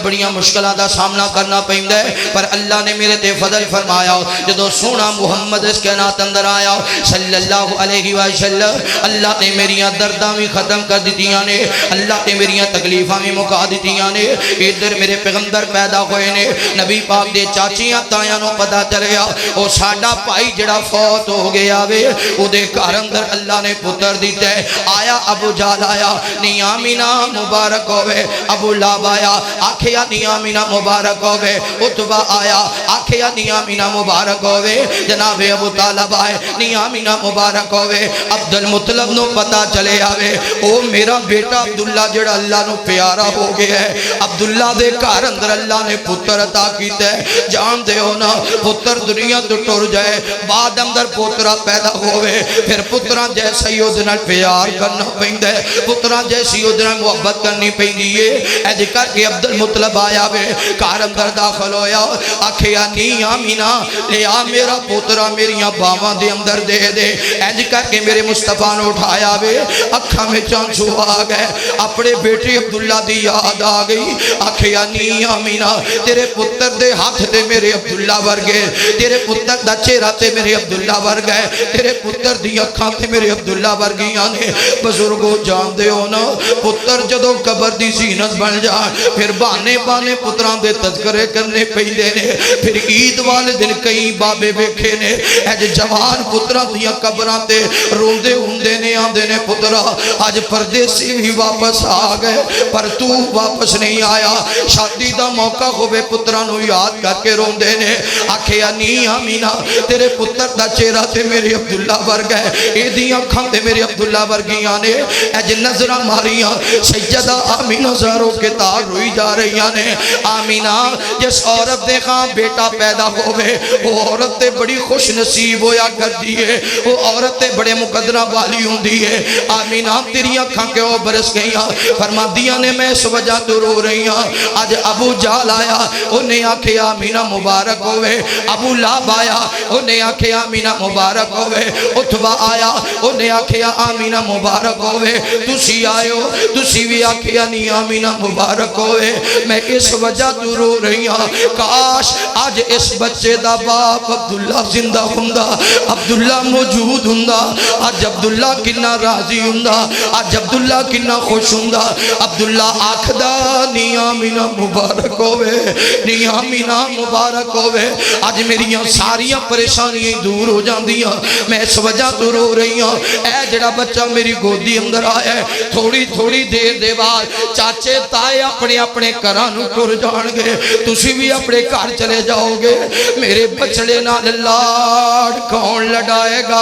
بڑیاں مشکلاں دا سامنا کرنا پیندا ہے پر اللہ نے میرے تے فضل فرمایا جدو سونا محمد اس کے نات اندر آیا صلی اللہ علیہ چل اللہ نے میریاں درداں بھی ختم کر دیتیاں نے اللہ نے میریاں تکلیفاں بھی مکا دیتیاں نے ادھر میرے پیغمبر پیدا ہوئے نے نبی پاک دے چاچیاں تایاں نو پتہ چلیا او ساڈا بھائی جڑا فوت ہو گیا وے او دے گھر اندر اللہ نے پتر دیتا ہے آیا ابو جہل آیا نی آمینہ مبارک ہوئے ابو لہب آیا آکھیا نی آمینہ مبارک ہوئے عتبہ آیا آکھیا نی آمینہ مبارک ہوئے جناب ابو طالب آئے نی آمینہ مبارک ہوئے عبد المطلب نو پتا چلے آوے او میرا بیٹا عبداللہ جڑا اللہ نو پیارا ہو گیا ہے عبداللہ دے گھر اندر اللہ نے پتر عطا کیتا ہے جان دے ہونا پتر دنیا تو ٹر جائے بعد اندر پترہ پیدا ہوئے پھر پترہ جیسا ہی ادھنا پیار کرنا پہندہ ہے پترہ جیسی ادھنا محبت کرنی پہندی ہے ایج کر کے عبد المطلب آیا وے گھر اندر داخل ہویا آکھیا نی آمینہ لیا میرا پترہ میریاں باواں دے اندر دے دے ایج کر کے میرے مصطفیٰ نے اٹھایا وے اکھا میں چانچو آ گئے اپنے بیٹے عبداللہ دی یاد آ گئی آکھیا نی آمینہ تیرے پتر دے ہاتھ دے میرے عبداللہ ورگے تیرے پتر دا چہرہ تے میرے عبداللہ ورگے تیرے پتر دی اکھاں تے میرے عبداللہ ورگیاں نے بزرگو جان دے ہونا پتر جدو قبر دی زینت بن جان پھر بانے بانے پتران دے تذکرے کرنے پہلے نے پھر عید والے دن کئی بابے بیکھے نے ایج جوان پتران دیا قبران تے روندے ہوندے نے آندے نے پترہ آج پردیسی بھی واپس آ گئے پر تو واپس نہیں آیا شادی دا موقع ہوئے پترانو یاد کر کے روندے نے آکھیا نی آمینہ تیرے پتر دا چہرہ تے میرے عبداللہ ورگ ہے اے دیاں کھاں تے میرے عبداللہ ورگیاں نے ایج نظرہ ماریاں سیدہ آمینہ زہروں کے تار روئی جا رہیاں نے آمینہ جس عورت دے خاں بیٹا پیدا ہوئے وہ عورت تے بڑی خوش نصیب ہویا کر دیئے وہ عورت تے بڑے مقدرہ والی ہوں دیئے آمینہ تیری اکھاں کے وہ برس گئیاں فرما دیا نے میں اس وجہ تو رو رہیاں آج ابو جہل آیا انہیں آکھے آمینہ مبارک ہوئے ابو لہب آیا انہیں آکھے آمینہ مبارک ہوئے عتبہ آیا انہیں آکھے آمینہ مبارک ہوئے تسی آئے ہو تسی بھی آکھے آمینہ مبارک ہوئے میں اس وجہ تو رو رہیاں کاش آج اس بچے دا باپ عبداللہ زندہ ہندہ عبداللہ موجود ہندہ آج عبداللہ کنہ راضی ہندہ آج عبداللہ کنہ خوش ہندہ عبداللہ آکھدہ نی آمینہ مبارک ہوئے نی آمینہ مبارک ہوئے آج میریاں ساریاں پریشانیاں دور ہو جان دیاں میں اس وجہ تو رو رہی ہوں اے جڑا بچہ میری گودی اندر آیا ہے تھوڑی تھوڑی دیر دے بعد چاچے تائے اپنے اپنے کرانو کر جان گے تسی بھی اپنے کار چلے جاؤ گے میرے بچڑے نال لاڑ کون لڑائے گا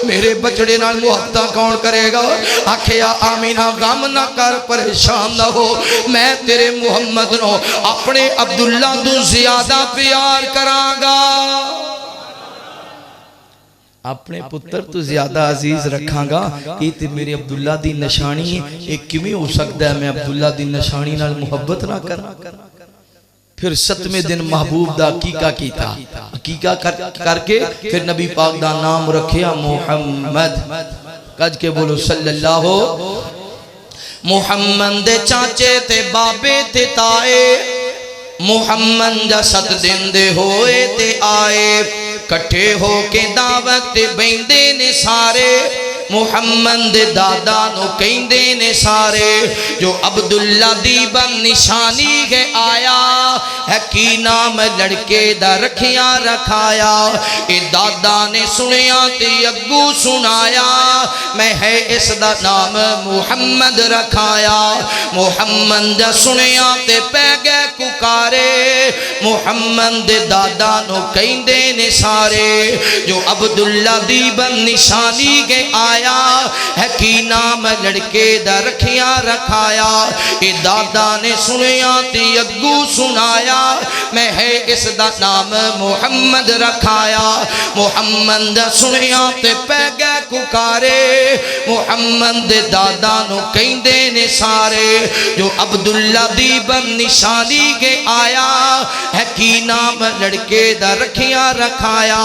میرے بچڑے نال محبتہ کون کرے گا آکھیا آمینہ غم نہ کر پریشان نہ ہو میں تیرے محمد نو اپنے عبداللہ تو زیادہ پیار کران گا اپنے پتر تو زیادہ عزیز رکھاں گا یہ تے میرے عبداللہ دی نشانی ہے ایک کمی ہو سکتا ہے میں عبداللہ دی نشانی نال محبت نہ کرنا پھر ستمے دن محبوب دا عقیقہ کیتا عقیقہ کر کے پھر نبی پاک دا نام رکھیا محمد کج کے بولو صلی اللہ ہو محمد دے چاچے تے بابے تے تائے محمد دا 7 دن دے ہوئے تے آئے کٹھے ہو کے دعوت بیندے نے سارے محمد دادا نو کہندے نے سارے جو عبداللہ دی بن نشانی ہے آیا ہے کی نام لڑکے دا رکھیا رکھایا اے دادا نے سنیا تے اگو سنایا میں ہے اس دا نام محمد رکھایا محمد سنیا تے پیگے ککارے محمد دادا نو کہندے نے سارے جو عبداللہ دی بن نشانی ہے آیا ہے کی نام لڑکے دا رکھیا رکھایا اے دادا نے سنیا تے اگو سنایا میں ہے اس دا نام محمد رکھایا محمد سنیا تے پیگے ککارے محمد دادا نو کہندے نے سارے جو عبداللہ دی بن نشانی کے آیا ہے کی نام لڑکے دا رکھیا رکھایا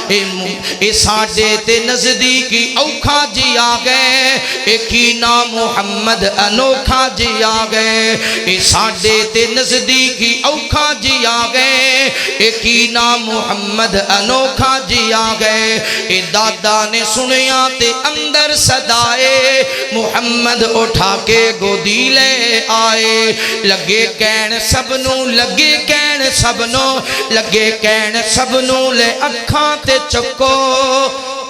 اے ساڑے تے نزدیکی اوکھا اوکھا جی آ گئے ایک ہی نام محمد انوکھا جی آ گئے اے ساڈے تے نزدیکی اوکھا جی آ گئے ایک ہی نام محمد انوکھا جی آ گئے اے دادا نے سنیا تے اندر صدائے محمد اٹھا کے گودی لے آئے لگے کہن سبنوں لگے کہن سبنوں لگے کہن سبنوں لے اکھاں تے چکو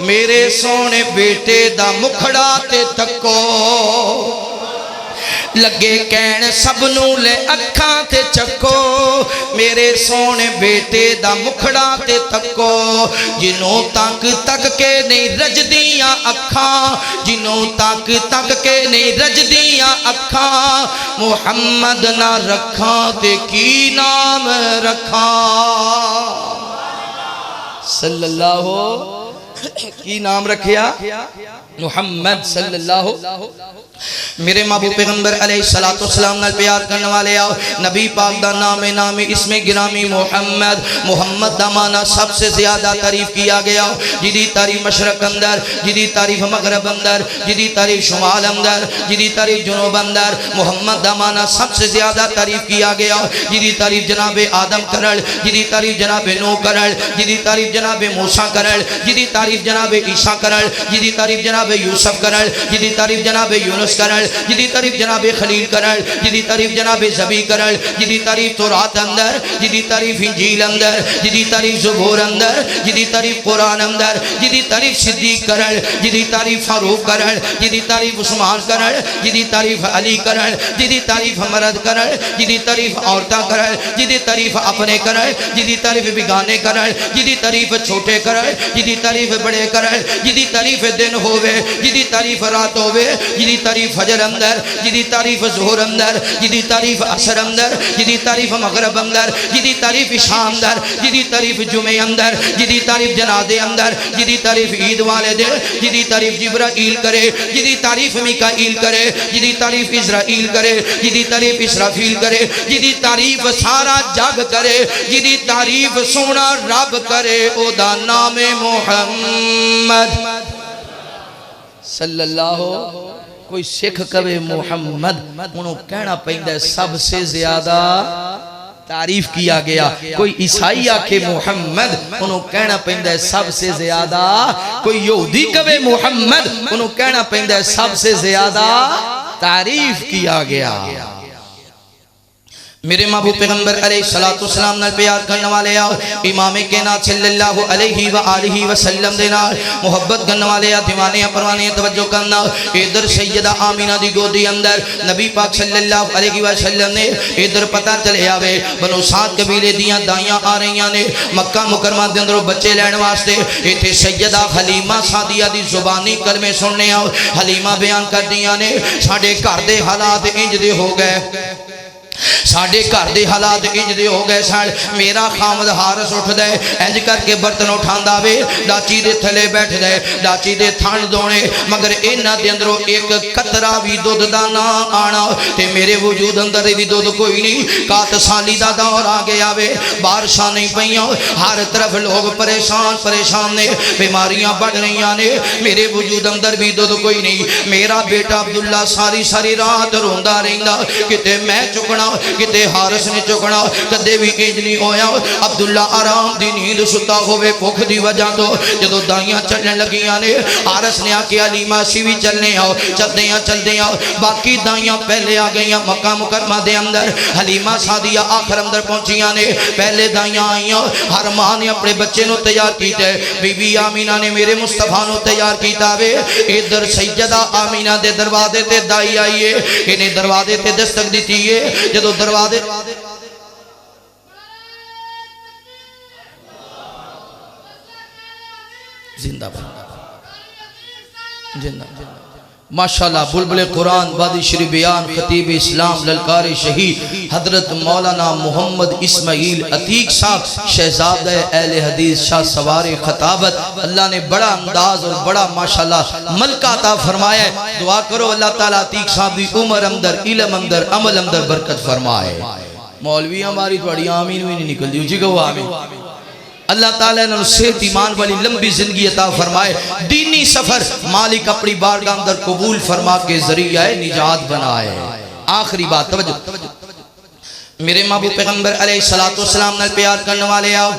میرے سونے بیٹے دا مکھڑا تے تکو لگے کہن سبنوں لے اکھاں تے چکو میرے سونے بیٹے دا مکھڑا تے تکو جنوں تک تک کے نہیں رجدیاں اکھاں جنوں تک تک کے نہیں رجدیاں اکھاں محمد نہ رکھاں تے کی نام رکھاں صلی اللہ کی نام رکھیا محمد صلی اللہ میرے محبوب پیغمبر علیہ السلام نال پیار کرنے والے آؤ نبی پاک دا نام اسم گرامی محمد محمد دا معنی سب سے زیادہ تعریف کیا گیا جدی تعریف مشرق اندر جدی تعریف مغرب اندر جدی تعریف شمال اندر جدی تعریف جنوب اندر محمد دا معنی سب سے زیادہ تعریف کیا گیا جدی تعریف جناب آدم کرل جدی تعریف جناب نوح کرل جدی تعریف جناب موسیٰ کرل جدی تعریف جناب عیسیٰ کرل جدی تعریف جناب یوسف کرل جدی تعریف جناب یونس کرل جدی تعریف جناب خلیل کرل جدی تعریف جناب زبی کرل جدی تعریف تورات اندر جدی تعریف انجیل اندر جدی تعریف زبور اندر جدی تعریف قرآن اندر جدی تعریف صدیق کرل جدی تعریف فاروق کرل جدی تعریف عثمان کرل جدی تعریف علی کرل جدی تعریف مرد کرل جدی تعریف عورتہ کرل جدی تعریف اپنے کرل جدی تعریف بگانے کرل جدی تعریف چھوٹے کرل جدی تعریف بڑے کرل جدی تعریف دن ہوئے جدی تعریف رات ہوئے جدی تعریف فجر اندر جدی تعریف ظہر اندر جدی تعریف عصر اندر جدی تعریف مغرب اندر جدی تعریف عشاء اندر جدی تعریف جمعے اندر جدی تعریف جنازے اندر جدی تعریف عید والے دن جدی تعریف جبرائیل کرے جدی تعریف میکائیل کرے جدی تعریف اسرائیل کرے جدی تعریف اسرافیل کرے جدی تعریف سارا جگ کرے جدی تعریف سونا رب کرے او دا نام محمد صلی اللہ کوئی سکھ کبے محمد انہوں کہنا پہندہ سب سے زیادہ تعریف کیا گیا کوئی عیسائی آکھے محمد انہوں کہنا پہندہ سب سے زیادہ کوئی یہودی کبے محمد انہوں کہنا پہندہ سب سے زیادہ تعریف کیا گیا میرے محبوب پیغمبر علیہ السلام نال پیار کرنے والے آؤ امام کائنات صلی اللہ علیہ وآلہ وسلم دینا محبت کرنے والے آؤ دیوانے پروانے توجہ کرنا ادھر سیدہ آمینہ دی گودی اندر نبی پاک صلی اللہ علیہ وسلم نے ادھر پتہ چلے آوے بنو سات قبیلے دیاں دائیاں آ رہیاں نے مکہ مکرمہ دے اندر بچے لین واسطے ایتھے سیدہ حلیمہ سعدیہ دی زبانی کلمے سننے آؤ حلیمہ بیان کر دیاں نے ساڑھے گھر دے حالات انج دے ہو گئے ساڑھے گھر دے حالات انج دے ہو گئے ساڑھ میرا خامد حارس اٹھ دے انج کر کے برتن اٹھان داوے ڈاچی دے تھلے بیٹھ دے ڈاچی دے تھان دونے مگر انہ دے اندروں ایک قطرہ بھی دودھ دانا آنا تے میرے وجود اندر بھی دودھ کوئی نہیں کات سالی دا دور آگے آوے بارشاں نہیں پہیاں ہر طرف لوگ پریشان نے بیماریاں بڑھ رہیاں نے میرے وجود اندر بھی دودھ کوئی نہیں میرا بیٹا عبداللہ ساری رات روندہ رہندہ کتے میں چکنا کتے حارس نے چکنا کدے بھی انج نہیں ہویا عبداللہ آرام دی نیند ستا ہوئے بھوک دی وجہ تو جدو دائیاں چلنے لگیاں نے حارس نے آکے علیمہ سی بھی چلنے آؤ چل دیں آؤ باقی دائیاں پہلے آ گئیاں مکہ مکرمہ دے اندر حلیمہ سعدیہ آخر اندر پہنچیاں نے پہلے دائیاں آئیاں ہر ماں نے اپنے بچے نو تیار کیتے بی بی آمینہ نے میرے مصطفیٰ نو تیار کیتا وے ادھر سیدہ آمینہ دے دروازے تے دائی آئیے انہیں دروازے تے دستک دیتی ہے جدو دروازے زندہ ماشاءاللہ بلبل قرآن بادی شری بیان خطیب اسلام للکار شہید حضرت مولانا محمد اسماعیل عتیق صاحب شہزادہ اہل حدیث شاہ سوار خطابت اللہ نے بڑا انداز اور بڑا ماشاءاللہ ملکہ عطا فرمایا ہے دعا کرو اللہ تعالیٰ عتیق صاحب دی عمر اندر علم اندر عمل اندر برکت فرمائے مولوی ہماری تھوڑی آمین بھی نہیں نکل دی اچھی کہو آمین اللہ تعالیٰ نے صحت ایمان والی لمبی زندگی عطا فرمائے، دینی سفر مالک اپنی بارگاہ اندر قبول فرما کے ذریعہ نجات بنائے۔ آخری بات توجہ، میرے محبوب پیغمبر علیہ السلام نے پیار کرنے والے آؤ،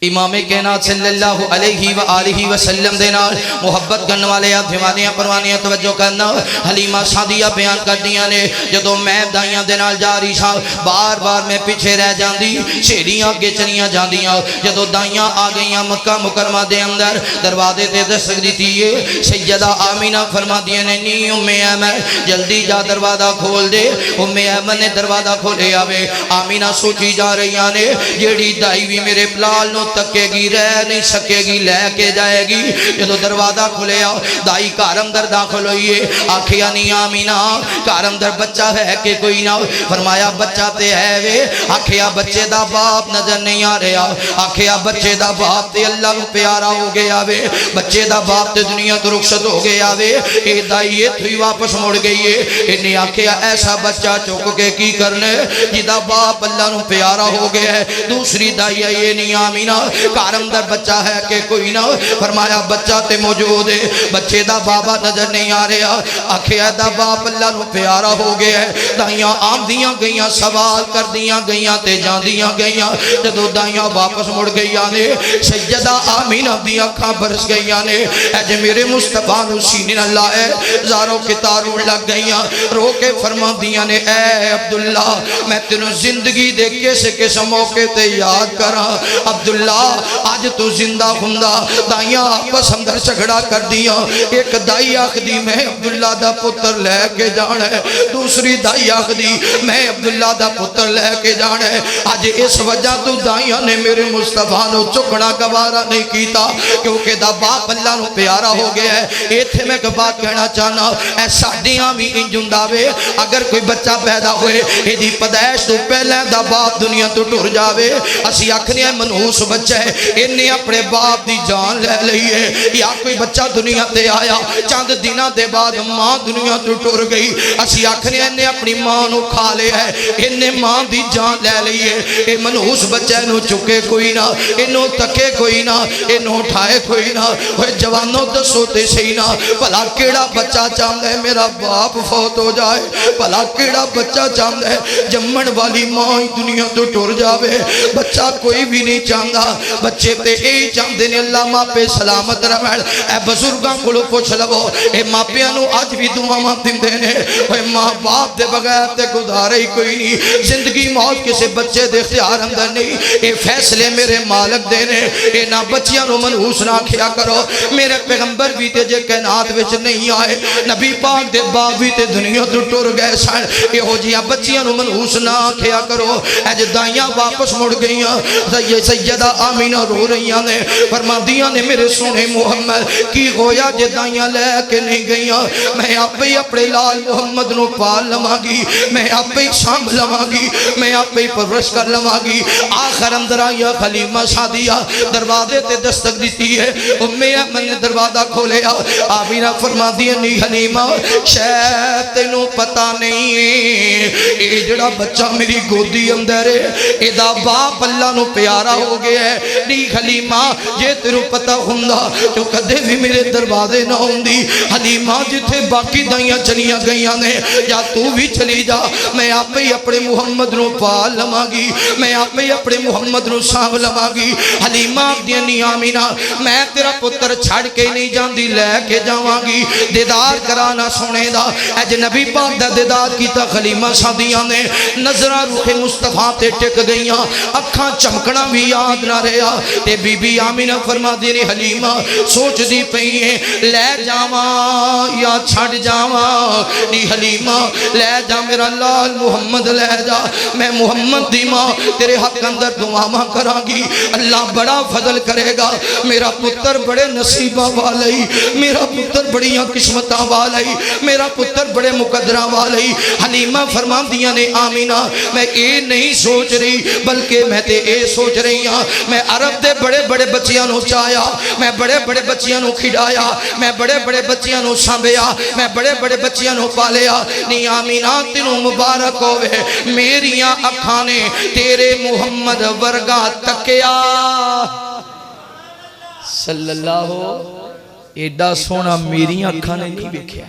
امام کائنات صلی اللہ علیہ وآلہ وسلم دینا محبت کرنے والے دیوانیاں پروانیاں توجہ کرنا۔ حلیمہ سعدیہ بیان کر دیا نے جدو میں دائیاں دینا جا رہی سا بار بار میں پیچھے رہ جاندی، شیریاں آگے چلیاں جاندیاں، جدو دائیاں آ گئیاں مکہ مکرمہ دے اندر دروازے تے دستک دیتی ہے، سیدہ آمینہ فرما دیا نے نی ام ایمن جلدی جا دروازہ کھول دے۔ ام ایمن نے دروازہ کھولے آوے، آمینہ سوچی جا رہی نے جیڑی دائی بھی میرے پلال نو تکے گی رہ نہیں سکے گی لے کے جائے گی۔ جدو دروازہ کھلے آؤ دائی کار اندر داخل ہوئیے، آکھیا نہیں آمینہ کار اندر بچہ ہے کہ کوئی نہ، فرمایا بچہ تے ہے وے، آکھیا بچے دا باپ نظر نہیں آ رہا، آکھیا بچے دا باپ تے اللہ کو پیارا ہو گیا وے، بچے دا باپ تے دنیا تو رخصت ہو گیا وے۔ اے دائی یہ تھی واپس مڑ گئی ہے، انہیں آکھیا ایسا بچہ چوک کے کی کرنے جدا باپ اللہ نو پیارا ہو گیا ہے۔ دوسری دائی یہ نہیں آمینہ کار اندر بچہ ہے کہ کوئی نہ، فرمایا بچہ تے موجود ہے، بچے دا بابا نظر نہیں آ رہا، آکھیا دا باپ اللہ نو پیارا ہو گیا ہے۔ دائیاں آم دیاں گئیاں سوال کر دیاں گئیاں تے جان دیاں گئیاں، جدو دائیاں واپس مڑ گئیاں نے سیدہ آمینہ دیاں کھاں برس گئیاں نے، اے جے میرے مصطفیٰ نو سینے نہ لائے زاروں کے تاروں لگ گئیاں، رو کے فرما دیاں نے اے عبداللہ میں تینوں زندگی دے کس موقع تے یاد کرا، عبداللہ آج تو زندہ ہندہ۔ دائیاں آپس اندر جھگڑا کر دیا، ایک دائی آخدی میں عبداللہ دا پتر لے کے جانا ہے، دوسری دائی آخدی میں عبداللہ دا پتر لے کے جانا ہے۔ آج اس وجہ تو دائیاں نے میرے مصطفیٰ نو چکنا گوارا نہیں کیتا کیونکہ دا باپ اللہ نو پیارا ہو گیا ہے۔ ایتھے میں ایک بات کہنا چاہنا، اے ساڈیاں بھی انجنداوے اگر کوئی بچہ پیدا ہوئے ایدی پیدائش تو پہلے دا باپ دنیا تو ٹر جاوے، اسی آکھنے منحوس بچہ ہے انہیں اپنے باپ دی جان لے لئی ہے، یا کوئی بچہ دنیا تے آیا چاند دنہ دے بعد ماں دنیا تو ٹر گئی، اسی آکھنے انہیں اپنی ماں نو کھا لے ہے، انہیں ماں دی جان لے لئی ہے۔ اے منحوس بچہ انہوں چکے کوئی نہ، انہوں تکے کوئی نہ، انہوں اٹھائے کوئی نہ۔ وہ جوانوں دسوتے سہی نہ، بھلا کیڑا بچہ چاہتا ہے میرا باپ فوت ہو جائے، بھلا کیڑا بچہ چاہتا ہے جمن والی ماں دنیا تو ٹر جاوے، بچہ کوئی بھی نہیں چاہتا، بچے تے اے چاہتے نے اللہ ماں پہ سلامت رمال۔ اے بزرگاں کو پوچھ لو، اے ماں پیانو آج بھی دعا ماں دن دینے، اے ماں باپ دے بغیر تے گزارے ہی کوئی نہیں، زندگی موت کسے بچے دے اختیار اندر نہیں، اے فیصلے میرے مالک دینے، اے نہ بچیاں نو منحوس نہ کھیا کرو۔ میرے پیغمبر بھی تے جے کائنات وچ نہیں آئے، نبی پاک دے باپ بھی تے دنیا تو ٹر گئے سن، اے ہو جیاں بچیاں نو منحوس نہ کھیا کرو۔ اے جے دائیاں واپس مڑ گئیاں، سیدہ آمینہ رو رہیاں نے، فرما دیاں نے میرے سونے محمد کی ہویا جے دائیاں لے کے نہیں گئیاں، میں آپ ہی اپنے لال محمد نو پال لواں گی، میں آپ ہی سانب لواں گی، میں آپ ہی پرورش کر لواں گی۔ آخر اندر آیا حلیمہ سعدیہ دروازے تے دستک دیتی ہے، ام ایمن نے دروازہ کھولے آمینہ فرما دیا نہیں حلیمہ شاید تینوں پتہ نہیں اے جڑا بچہ میری گودی اندر ہے ایدہ باپ اللہ نو پیارا ہو گیا ہے۔ نہیں حلیمہ جے تیرو پتہ ہوندا جو کدے بھی میرے دروازے نہ ہوندی، حلیمہ جتھے باقی دائیاں چلیاں گئیاں نے یا تو بھی چلی جا، میں آپ ہی اپنے محمد نو پال لواں گی، میں آپ ہی اپنے محمد نو سانب لواں گی۔ حلیمہ دینی آمینہ میں تیرا پتر چھڑ کے نہیں جاندی لے کے جاواں گی، دیدار کرانا سونے دا۔ اج نبی پاک دا دیدار کیتا حلیمہ سعدیہ نے، نظرہ روح مصطفیٰ تے ٹک گئیاں، اکھاں چمکنا بھی یاد نہ رہا۔ تے بی بی آمینہ فرما دی رہی حلیمہ سوچ دی پئیے لے جاواں یا چھڑ جاواں، نی حلیمہ لے جا میرا لال محمد لے جا، میں محمد دی ماں تیرے حق اندر دعا ماں کراں گی، اللہ بڑا فضل کرے گا، میرا پتر بڑے نصیبہ والی، میرا پتر بڑیاں قسمتہ والی، میرا پتر بڑے مقدرہ والی۔ حلیمہ فرما دیا نے آمینہ میں اے نہیں سوچ رہی بلکہ میں تے اے سوچ رہی ہاں میں عرب دے بڑے بڑے بچیاں نو چایا، میں بڑے بڑے بچیاں نو کھڑایا، میں بڑے بڑے بچیاں نو سانبیا، میں بڑے بڑے بچیاں نو پالیا، نی آمینہ تینوں مبارک ہوئے، میریاں اکھاں نے تیرے محمد ورگا تکیا صلی اللہ ایڈا سونا میری اکھاں نے نہیں دیکھیا۔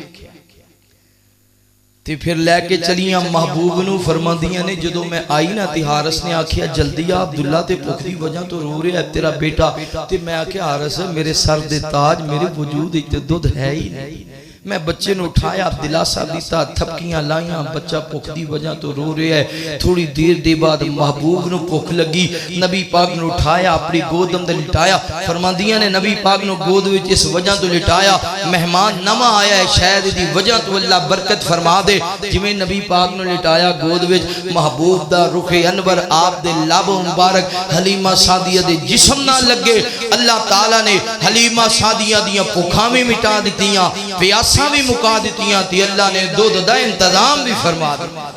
تے پھر لے کے چلیاں محبوب نو فرماندیاں نے جدو میں آئی نا تے حارس نے آکھیا جلدی عبداللہ تے بھوک دی وجہ تو رو رہا ہے تیرا بیٹا، تے میں آکھیا حارس میرے سر دے تاج میرے وجود ایک دودھ ہے ہی نہیں، میں بچے نو اٹھایا دلاسا دیتا تھپکیاں لائیاں، بچہ بھوک دی وجہ تو رو رہا ہے۔ تھوڑی دیر دے بعد محبوب نو بھوک لگی، نبی پاک نو اٹھایا اپنی گود اندر لٹایا، فرماندیاں نے نبی پاک نو گود وچ اس وجہ تو لٹایا مہمان نما آیا ہے شاید دی وجہ تو اللہ برکت فرما دے، جویں نبی پاک نو لٹایا گود وچ محبوب دا رخ انور آپ دے لب مبارک حلیمہ سعدیہ دے جسم نہ لگے، اللہ تعالیٰ نے حلیمہ سعدیہ دیاں بھوکاں بھی مٹا دتیاں، پیاساں بھی مکا دتیاں تی، اللہ نے دودھ دا انتظام بھی فرما دیا۔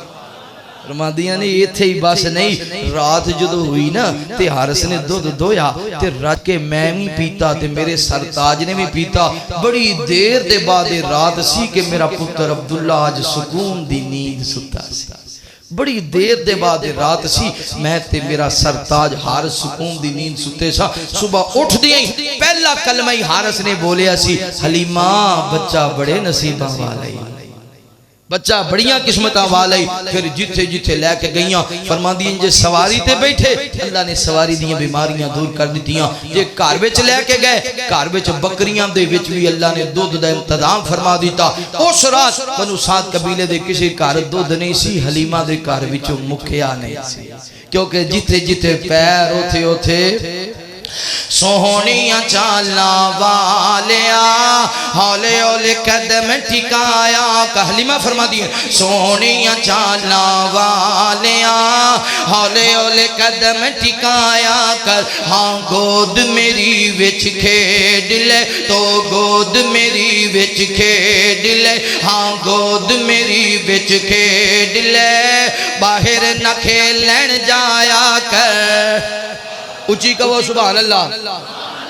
فرما دیا نے یہ تھے ہی بس نہیں، رات جدو ہوئی نا تے حارس نے دودھ دویا تے رات کے میں بھی پیتا تے میرے سرتاج نے بھی پیتا، بڑی دیر دے بعد رات سی کہ میرا پتر عبداللہ آج سکون دی نیند ستا سی، بڑی دیر دے بعد رات سی میں تے میرا سرتاج حارس سکون دی نیند ستے سا، صبح اٹھ دیئے پہلا کلمہ ہی حارس نے بولیا سی حلیمہ بچہ بڑے نصیبہ والائی، بچہ بڑیاں قسمتاں والائی، پھر جتھے جتھے لے کے گئیاں فرما دیئے جے سواری تے بیٹھے اللہ نے سواری دیاں بیماریاں دور کر دیتیاں، جے کار وچ لے کے گئے کار وچ بکریاں دے وچ بھی اللہ نے دودھ دا انتظام فرما دیتا۔ اس رات بنو سعد قبیلے دے کسی کار دودھ نہیں سی، حلیمہ دے کار وچوں مکھیا نہیں سی، کیونکہ جتھے جتھے پیر ہوتے ہوتے سوہنیاں چالا والیا ہولے ہولے قدم ٹھکایا، حلیمہ فرما دیئے سوہنیاں چالا والیا ہولے ہولے قدم ٹھکایا کر، ہاں گود میری وچ کھیڈ لے تو گود میری وچ کھیڈ لے، ہاں گود میری وچ کھیڈ لے، باہر نہ کھیلن جایا کر، اچھی کہو سبحان اللہ،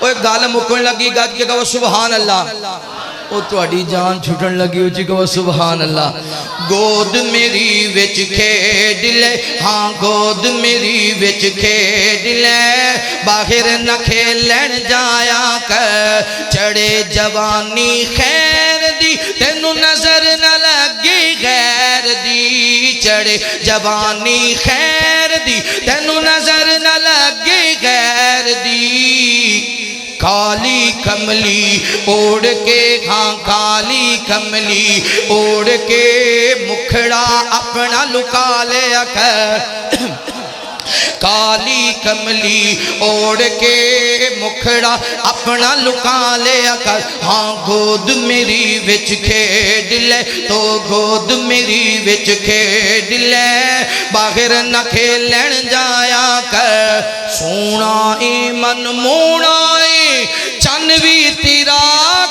وہ ایک گال مکن لگی گاج کے کہو سبحان اللہ، وہ تو اڈی جان چھٹن لگی اچھی کہو سبحان اللہ، گود میری وچ کھیڈ لے، ہاں گود میری وچ کھیڈ لے، باہر نہ کھیلن جایا کر، چڑے جوانی خیر دی تینو نظر نہ لگی غیر دی، چڑے جوانی خیر دی تینو نظر نہ لگی غیر دی، کالی کملی اوڑ کے، ہاں کالی کملی اوڑ کے مکھڑا اپنا لکا لیا کر، کالی کملی اوڑ کے مکھڑا اپنا لکا لیا کر، ہاں گود میری وچ کھیڈ لے تو گود میری وچ کھیڈ لے، باہر نہ کھیلن جایا کر، سونا ایمن مونا اے چن بھی تیرا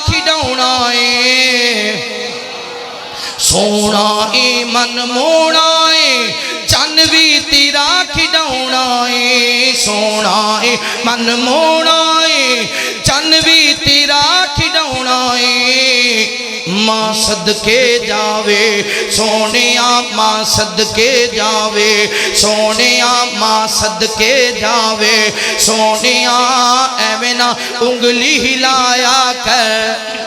کھڈونا اے، سونا ایمن مونا اے چن بھی تیرا کھڈونا اے، سونا ایمن مونا اے چن بھی تیرا کھڈونا اے، ماں صدقے جاوے سونیاں ماں صدقے جاوے سونیاں ماں صدقے جاوے سونیاں، ایویں نہ انگلی ہلایا کر،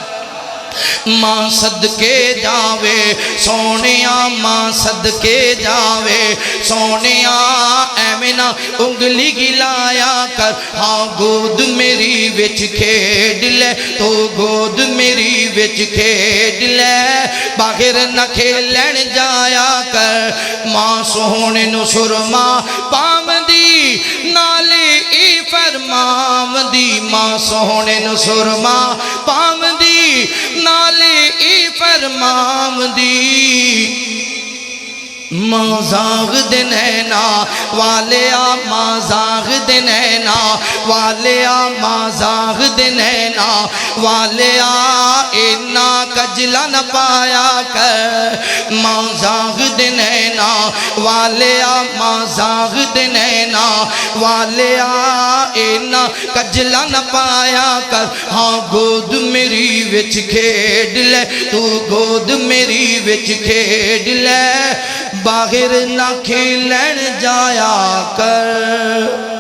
ماں صدقے جاوے سونیاں ماں صدقے جاوے سونیاں، ایویں نہ انگلی گلایا کر، ہاں گود میری وچ کھیڈ لے تو گود میری وچ کھیڈ لے، باہر نہ کھیلن جایا کر، ماں سوہنے نو سرما پامدی نالے ای فرماوندی، ماں سوہنے نو سرما پامدی نالے ای فرماوندی، ماں زاغ دے نینا والیا ماں زاغ دے نینا والیا ماں زاغ دے نینا والیا، اینا کج کجلا نہ پایا کر ماں زاغد نینا والیا ماں زاغد نینا والیا اینا کجلا نہ پایا کر ہاں گود میری وچ کھیڈ لے تو گود میری وچ کھیڈ لے باہر نہ کھیلن جایا کر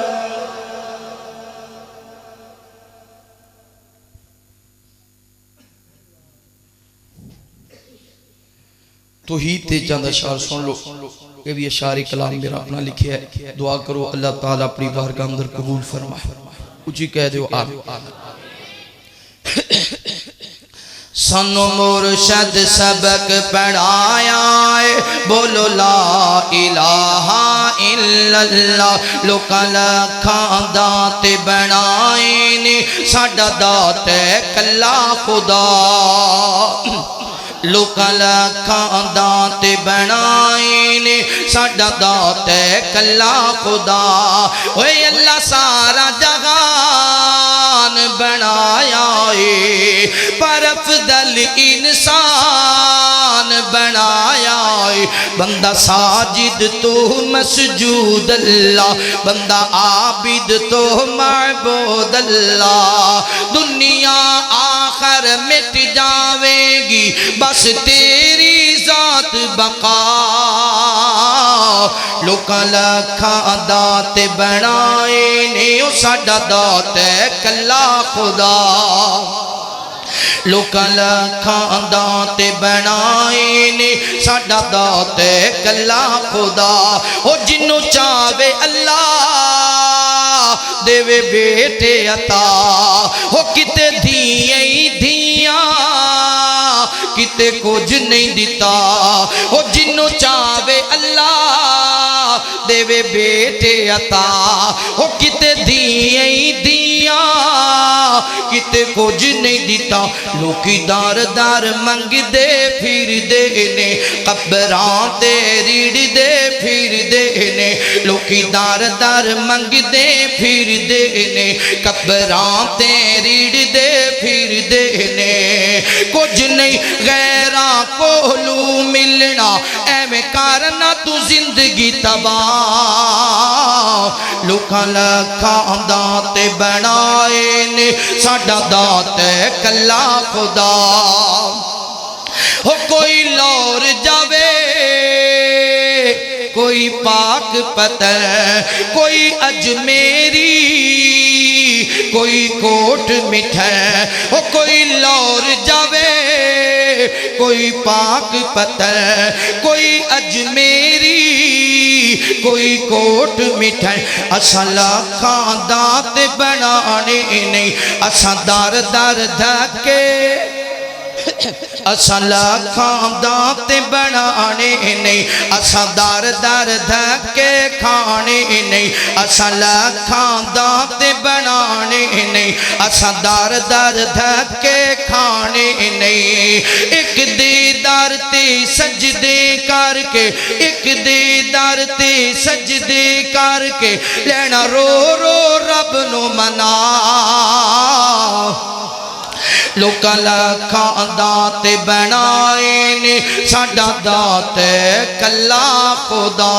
توحید تے چند اشعار سن لو یہ بھی اشعاری کلام میرا اپنا لکھے ہے دعا کرو اللہ تعالیٰ اپنی بارگاہ اندر قبول فرمائے اچھی کہہ دیو آمین سانو مرشد سبق پڑھایا ہے بولو لا الہ الا اللہ لوکاں لکھاں دات بنائے نے ساڈا دات ہے کلا خدا لوکاں لکھاں دات بنائے نے ساڈا دات ہے کلا خدا اوے اللہ سارا جہان بنایا ہے پر افضل انسان بنایا ہے بندہ ساجد تو مسجود اللہ بندہ عابد تو معبود اللہ دنیا آخر مٹ جاوے گی بس تیری ذات بقا لوکاں لکھاں دات بنائے نے او ساڈا دات ہے کلا خدا لوکاں لکھاں دات بنائے نے ساڈا دات ہے کلا خدا او جنوں چاہے اللہ دے بیٹے عطا ہو کتے دھیاں ہی دھیاں کتے کچھ نہیں دیتا ہو جنوں چاہے اللہ دے بیٹے عطا ہو کتے دھیاں ہی دھیاں کتے کچھ نہیں دیتا لوکی دار دار منگ دے پھر دینے قبران تے ریڑ دے پھر دینے لوکی دار دار منگ دے پھر دینے قبران تے ریڑ دے پھر دینے کچھ نہیں غیران کولو ملنا اے میں کارنا تو زندگی تباہ لوکاں لکھاں دات بنائے نے ساڈا دات ہے کلا خدا ہو کوئی لور جاوے کوئی پاک پتر کوئی اجمیری کوئی کوٹ مٹھر ہو کوئی لور جاوے کوئی پاک پتر کوئی اجمیری کوئی کوٹ مٹھر اساں لکھاں دات بنانے نہیں اساں دار دار دھکے اساں لکھاں دات بنانے نہیں اساں دار دار دھکے کھانے نہیں اساں لکھاں دات بنانے نہیں اساں دار دار دھکے کھانے نہیں ایک دیدار تے سجدے کر کے ایک دیدار تے سجدے کر کے لینا رو رو رب نو منا لوکاں لکھاں دات بنائے نے ساڈا دات ہے کلا خدا